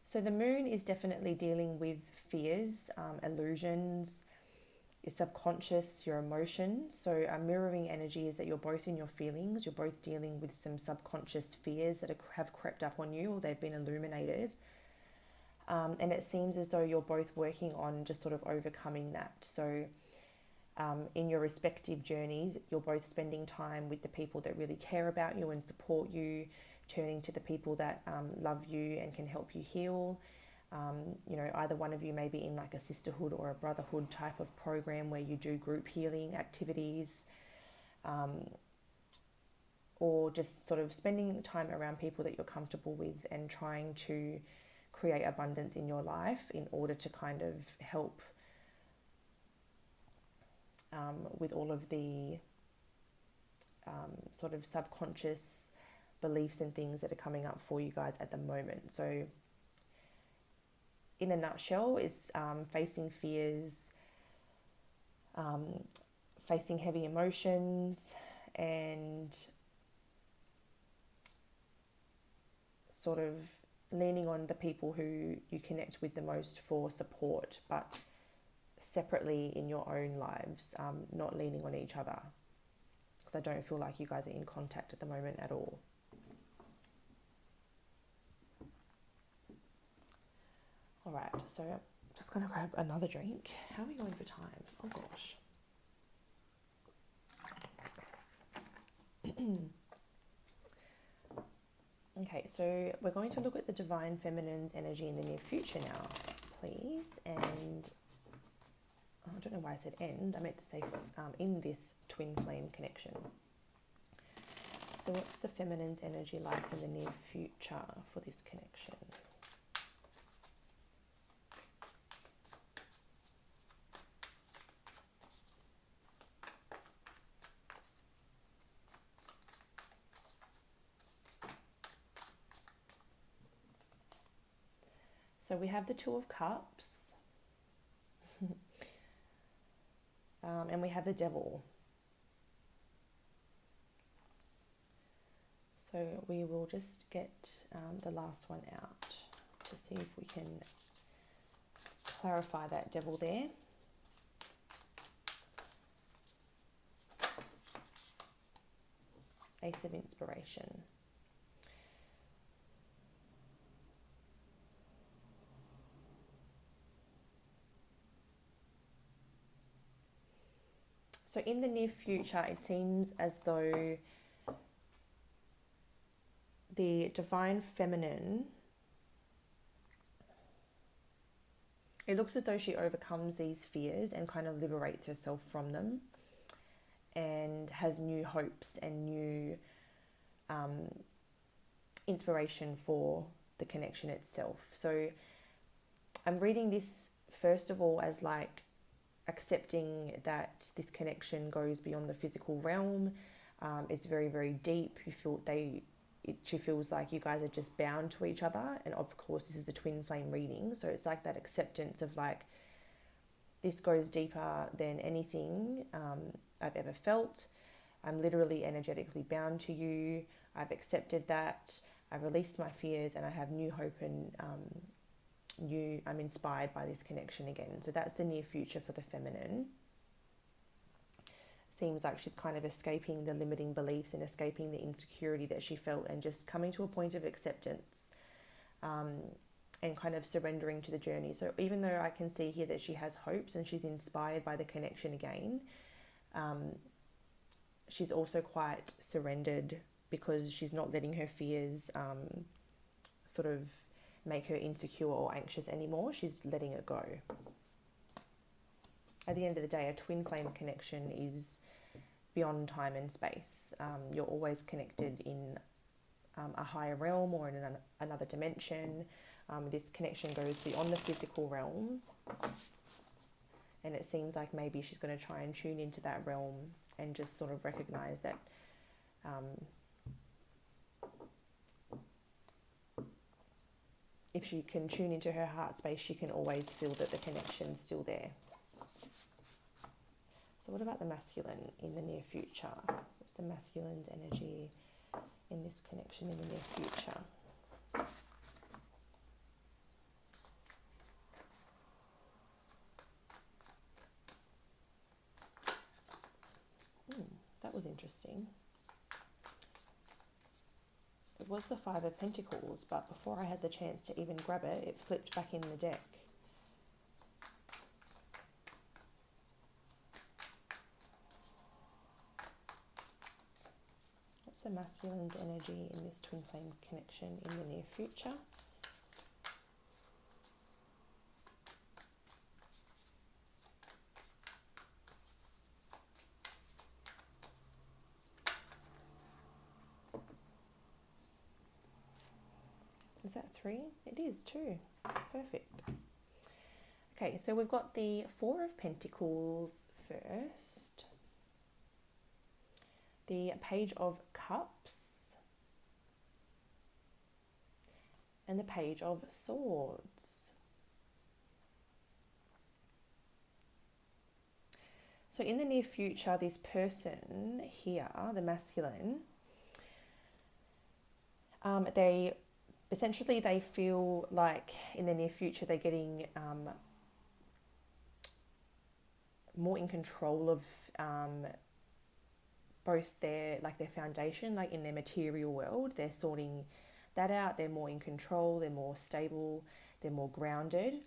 So the Moon is definitely dealing with fears, illusions, your subconscious, your emotions. So a mirroring energy is that you're both in your feelings, you're both dealing with some subconscious fears that have crept up on you, or they've been illuminated. And it seems as though you're both working on just sort of overcoming that. So in your respective journeys, you're both spending time with the people that really care about you and support you, turning to the people that love you and can help you heal. You know, either one of you may be in like a sisterhood or a brotherhood type of program where you do group healing activities, or just sort of spending time around people that you're comfortable with and trying to create abundance in your life in order to kind of help with all of the sort of subconscious beliefs and things that are coming up for you guys at the moment. So in a nutshell, it's facing fears, facing heavy emotions, and sort of leaning on the people who you connect with the most for support, but separately in your own lives, not leaning on each other, because I don't feel like you guys are in contact at the moment at all. All right, so I'm just going to grab another drink. How are we going for time? Oh gosh. Okay, so we're going to look at the Divine Feminine's energy in the near future now, please. And I don't know why I said end. I meant to say in this twin flame connection. So what's the feminine's energy like in the near future for this connection? So we have the Two of Cups, and we have the Devil. So we will just get the last one out to see if we can clarify that Devil there. Ace of Inspiration. So in the near future, it seems as though the Divine Feminine, it looks as though she overcomes these fears and kind of liberates herself from them and has new hopes and new inspiration for the connection itself. So I'm reading this first of all as like accepting that this connection goes beyond the physical realm. It's very, very deep. She feels like you guys are just bound to each other. And of course, this is a twin flame reading. So it's like that acceptance of like, this goes deeper than anything I've ever felt. I'm literally energetically bound to you. I've accepted that. I've released my fears and I have new hope and I'm inspired by this connection again. So that's the near future for the feminine. Seems like she's kind of escaping the limiting beliefs and escaping the insecurity that she felt and just coming to a point of acceptance and kind of surrendering to the journey. So even though I can see here that she has hopes and she's inspired by the connection again, she's also quite surrendered because she's not letting her fears sort of make her insecure or anxious anymore. She's letting it go. At the end of the day, a twin flame connection is beyond time and space. You're always connected in a higher realm or in another dimension. This connection goes beyond the physical realm. And it seems like maybe she's going to try and tune into that realm and just sort of recognize that if she can tune into her heart space, she can always feel that the connection's still there. So what about the masculine in the near future? What's the masculine's energy in this connection in the near future? interesting. It was the Five of Pentacles, but before I had the chance to even grab it, it flipped back in the deck. What's the masculine's energy in this twin flame connection in the near future? Is that 3? It is 2. Perfect. Okay, so we've got the Four of Pentacles first. The Page of Cups. And the Page of Swords. So in the near future, this person here, the masculine, they feel like in the near future they're getting more in control of both their foundation, like in their material world. They're sorting that out. They're more in control. They're more stable. They're more grounded.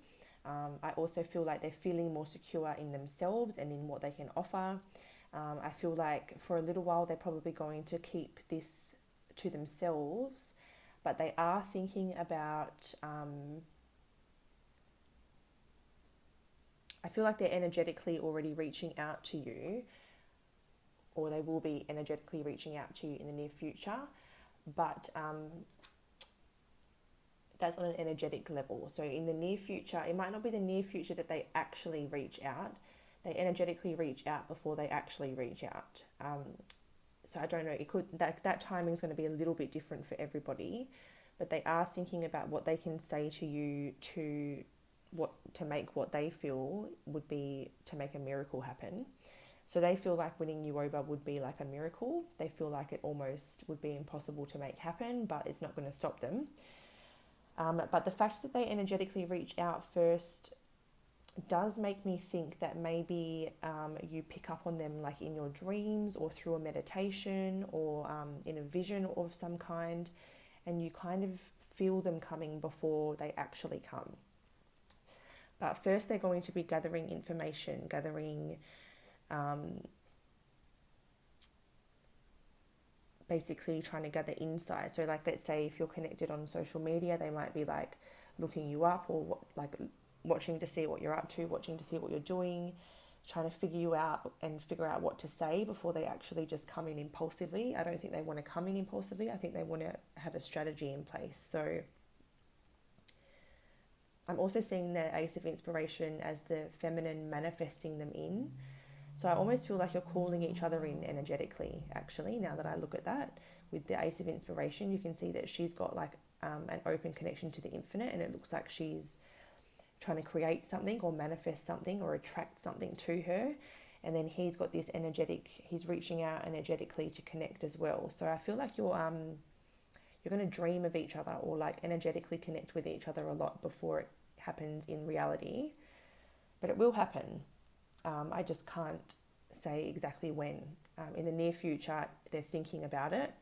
I also feel like they're feeling more secure in themselves and in what they can offer. I feel like for a little while they're probably going to keep this to themselves, but they are thinking about, I feel like they're energetically already reaching out to you, or they will be energetically reaching out to you in the near future, but that's on an energetic level. So in the near future, it might not be the near future that they actually reach out. They energetically reach out before they actually reach out. So I don't know, it could that timing is going to be a little bit different for everybody, but they are thinking about what they can say to you to make what they feel would be to make a miracle happen. So they feel like winning you over would be like a miracle. They feel like it almost would be impossible to make happen, but it's not going to stop them. But the fact that they energetically reach out first does make me think that maybe you pick up on them like in your dreams or through a meditation or in a vision of some kind, and you kind of feel them coming before they actually come. But first they're going to be gathering information, basically trying to gather insight. So like, let's say if you're connected on social media, they might be like looking you up or watching to see what you're up to, watching to see what you're doing, trying to figure you out and figure out what to say before they actually just come in impulsively. I don't think they want to come in impulsively. I think they want to have a strategy in place. So I'm also seeing the Ace of Inspiration as the feminine manifesting them in. So I almost feel like you're calling each other in energetically, actually, now that I look at that. With the Ace of Inspiration, you can see that she's got like an open connection to the infinite, and it looks like she's trying to create something or manifest something or attract something to her. And then he's got this he's reaching out energetically to connect as well. So I feel like you're going to dream of each other or like energetically connect with each other a lot before it happens in reality. But it will happen. I just can't say exactly when. In the near future, they're thinking about it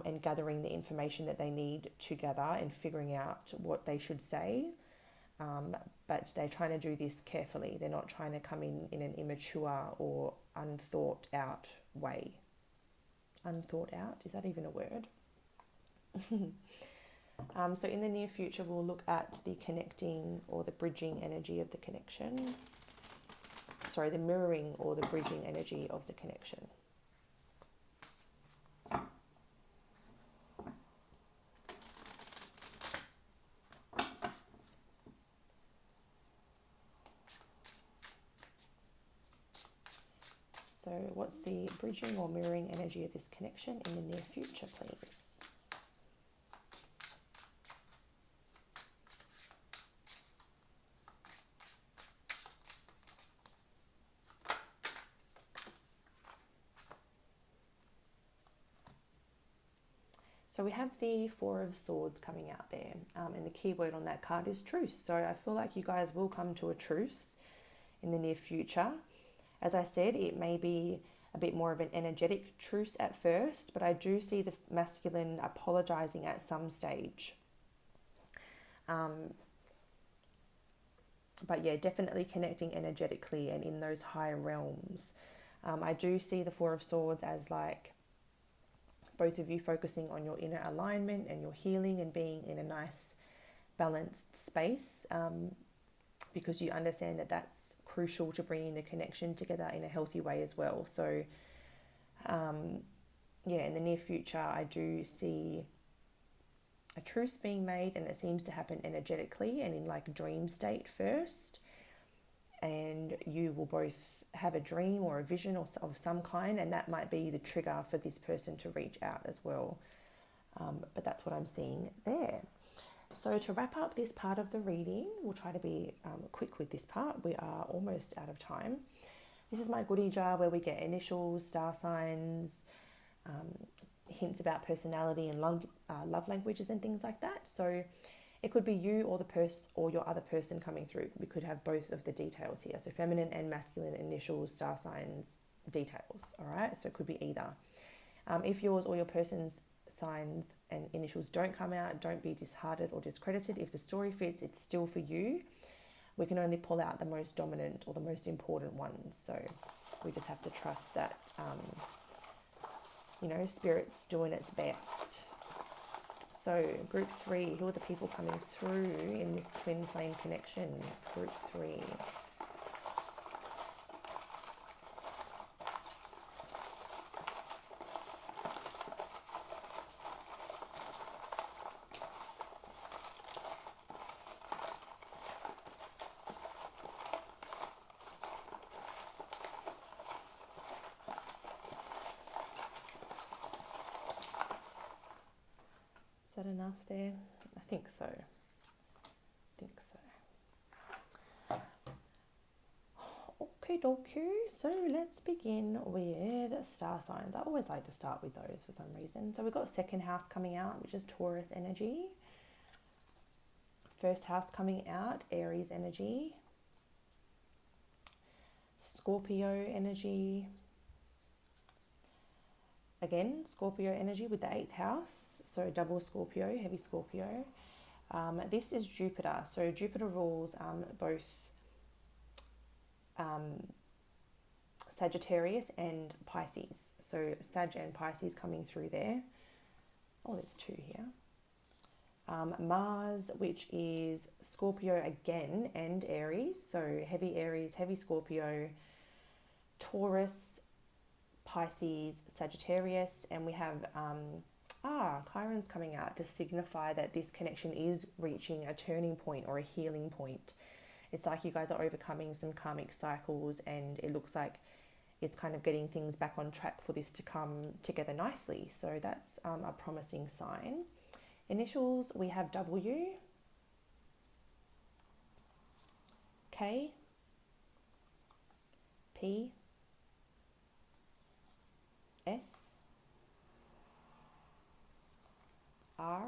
and gathering the information that they need to gather and figuring out what they should say. But they're trying to do this carefully. They're not trying to come in an immature or unthought out way. Unthought out? Is that even a word? So in the near future, we'll look at the connecting or the bridging energy of the connection. The mirroring or the bridging energy of the connection. So what's the bridging or mirroring energy of this connection in the near future, please? So we have the Four of Swords coming out there, and the key word on that card is truce. So I feel like you guys will come to a truce in the near future. As I said, it may be a bit more of an energetic truce at first, but I do see the masculine apologizing at some stage. But yeah, definitely connecting energetically and in those higher realms. I do see the Four of Swords as like both of you focusing on your inner alignment and your healing and being in a nice balanced space, because you understand that that's crucial to bringing the connection together in a healthy way as well. So yeah, in the near future, I do see a truce being made, and it seems to happen energetically and in like dream state first. And you will both have a dream or a vision of some kind, and that might be the trigger for this person to reach out as well. But that's what I'm seeing there. So to wrap up this part of the reading, we'll try to be quick with this part. We are almost out of time. This is my goodie jar where we get initials, star signs, hints about personality and love languages and things like that. So it could be you or the person or your other person coming through. We could have both of the details here. So feminine and masculine initials, star signs, details. All right. So it could be either. If yours or your person's signs and initials don't come out, don't be disheartened or discredited. If the story fits, it's still for you. We can only pull out the most dominant or the most important ones. So we just have to trust that, Spirit's doing its best. So group 3, who are the people coming through in this twin flame connection? Group 3. Is that enough there? I think so. Okay, dokie. So let's begin with star signs. I always like to start with those for some reason. So we've got second house coming out, which is Taurus energy. First house coming out, Aries energy. Scorpio energy. Again, Scorpio energy with the 8th house, so double Scorpio, heavy Scorpio. This is Jupiter, so Jupiter rules both Sagittarius and Pisces. So Sag and Pisces coming through there. Oh, there's 2 here. Mars, which is Scorpio again and Aries, so heavy Aries, heavy Scorpio, Taurus, Pisces, Sagittarius, and we have Chiron's coming out to signify that this connection is reaching a turning point or a healing point. It's like you guys are overcoming some karmic cycles, and it looks like it's kind of getting things back on track for this to come together nicely. So that's a promising sign. Initials, we have W, K, P, S, R,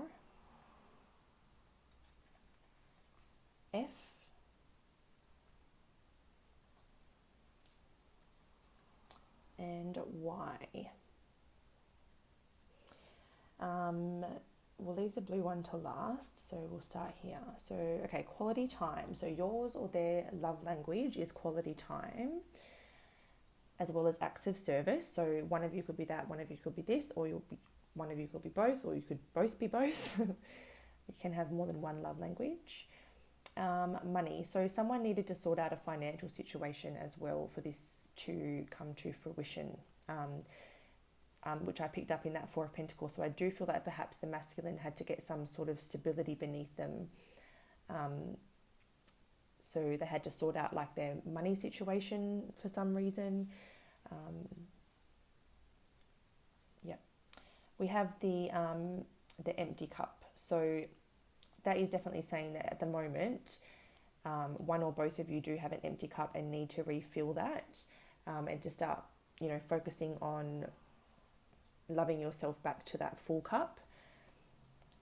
F, and Y. We'll leave the blue one to last, so we'll start here. So, okay, quality time. So yours or their love language is quality time, as well as acts of service. So one of you could be that, one of you could be this, or one of you could be both, or you could both be both. You can have more than one love language. Money. So someone needed to sort out a financial situation as well for this to come to fruition, which I picked up in that Four of Pentacles. So I do feel that perhaps the masculine had to get some sort of stability beneath them. So they had to sort out like their money situation for some reason. We have the empty cup. So that is definitely saying that at the moment, one or both of you do have an empty cup and need to refill that, and to start, focusing on loving yourself back to that full cup.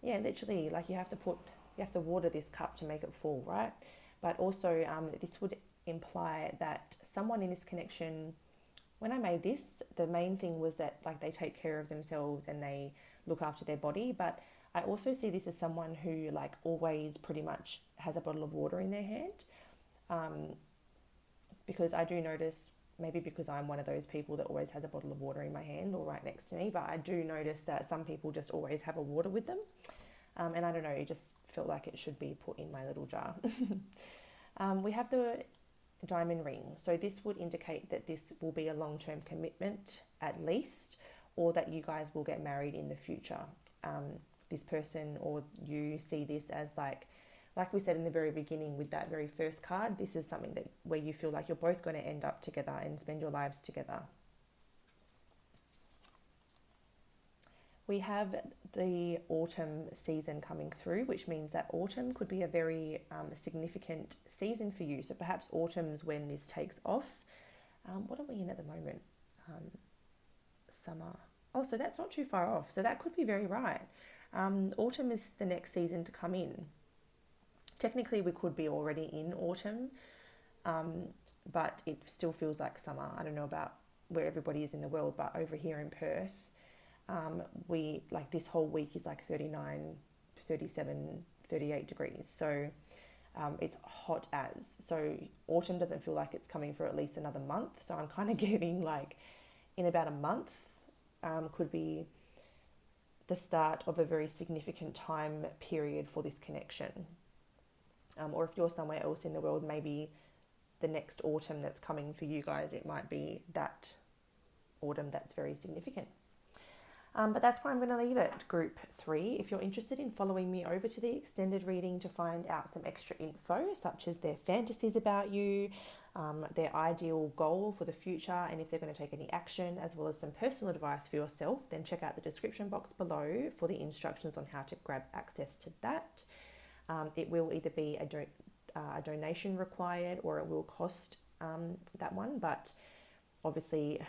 Yeah, literally, like you have to water this cup to make it full, right? But also, this would imply that someone in this connection when I made this, the main thing was that like they take care of themselves and they look after their body. But I also see this as someone who like always pretty much has a bottle of water in their hand, um, because I do notice, maybe because I'm one of those people that always has a bottle of water in my hand or right next to me, but I do notice that some people just always have a water with them. And I don't know, it just felt like it should be put in my little jar. We have the diamond ring. So this would indicate that this will be a long-term commitment at least, or that you guys will get married in the future. This person or you see this as like we said in the very beginning with that very first card, this is something that where you feel like you're both going to end up together and spend your lives together. We have the autumn season coming through, which means that autumn could be a very significant season for you. So perhaps autumn's when this takes off. What are we in at the moment? Summer. Oh, so that's not too far off. So that could be very right. Autumn is the next season to come in. Technically, we could be already in autumn, but it still feels like summer. I don't know about where everybody is in the world, but over here in Perth, we like this whole week is like 39, 37, 38 degrees. So it's hot as. So autumn doesn't feel like it's coming for at least another month. So I'm kind of getting like in about a month could be the start of a very significant time period for this connection. Or if you're somewhere else in the world, maybe the next autumn that's coming for you guys, it might be that autumn that's very significant. But that's where I'm going to leave it, group 3. If you're interested in following me over to the extended reading to find out some extra info, such as their fantasies about you, their ideal goal for the future, and if they're going to take any action, as well as some personal advice for yourself, then check out the description box below for the instructions on how to grab access to that. It will either be a donation required or it will cost that one, but obviously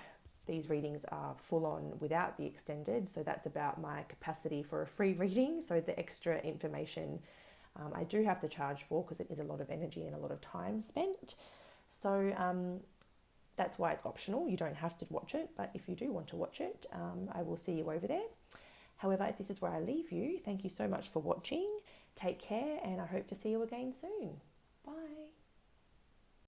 these readings are full on without the extended, so that's about my capacity for a free reading. So the extra information I do have to charge for because it is a lot of energy and a lot of time spent. So that's why it's optional. You don't have to watch it, but if you do want to watch it, I will see you over there. However, if this is where I leave you, thank you so much for watching. Take care, and I hope to see you again soon.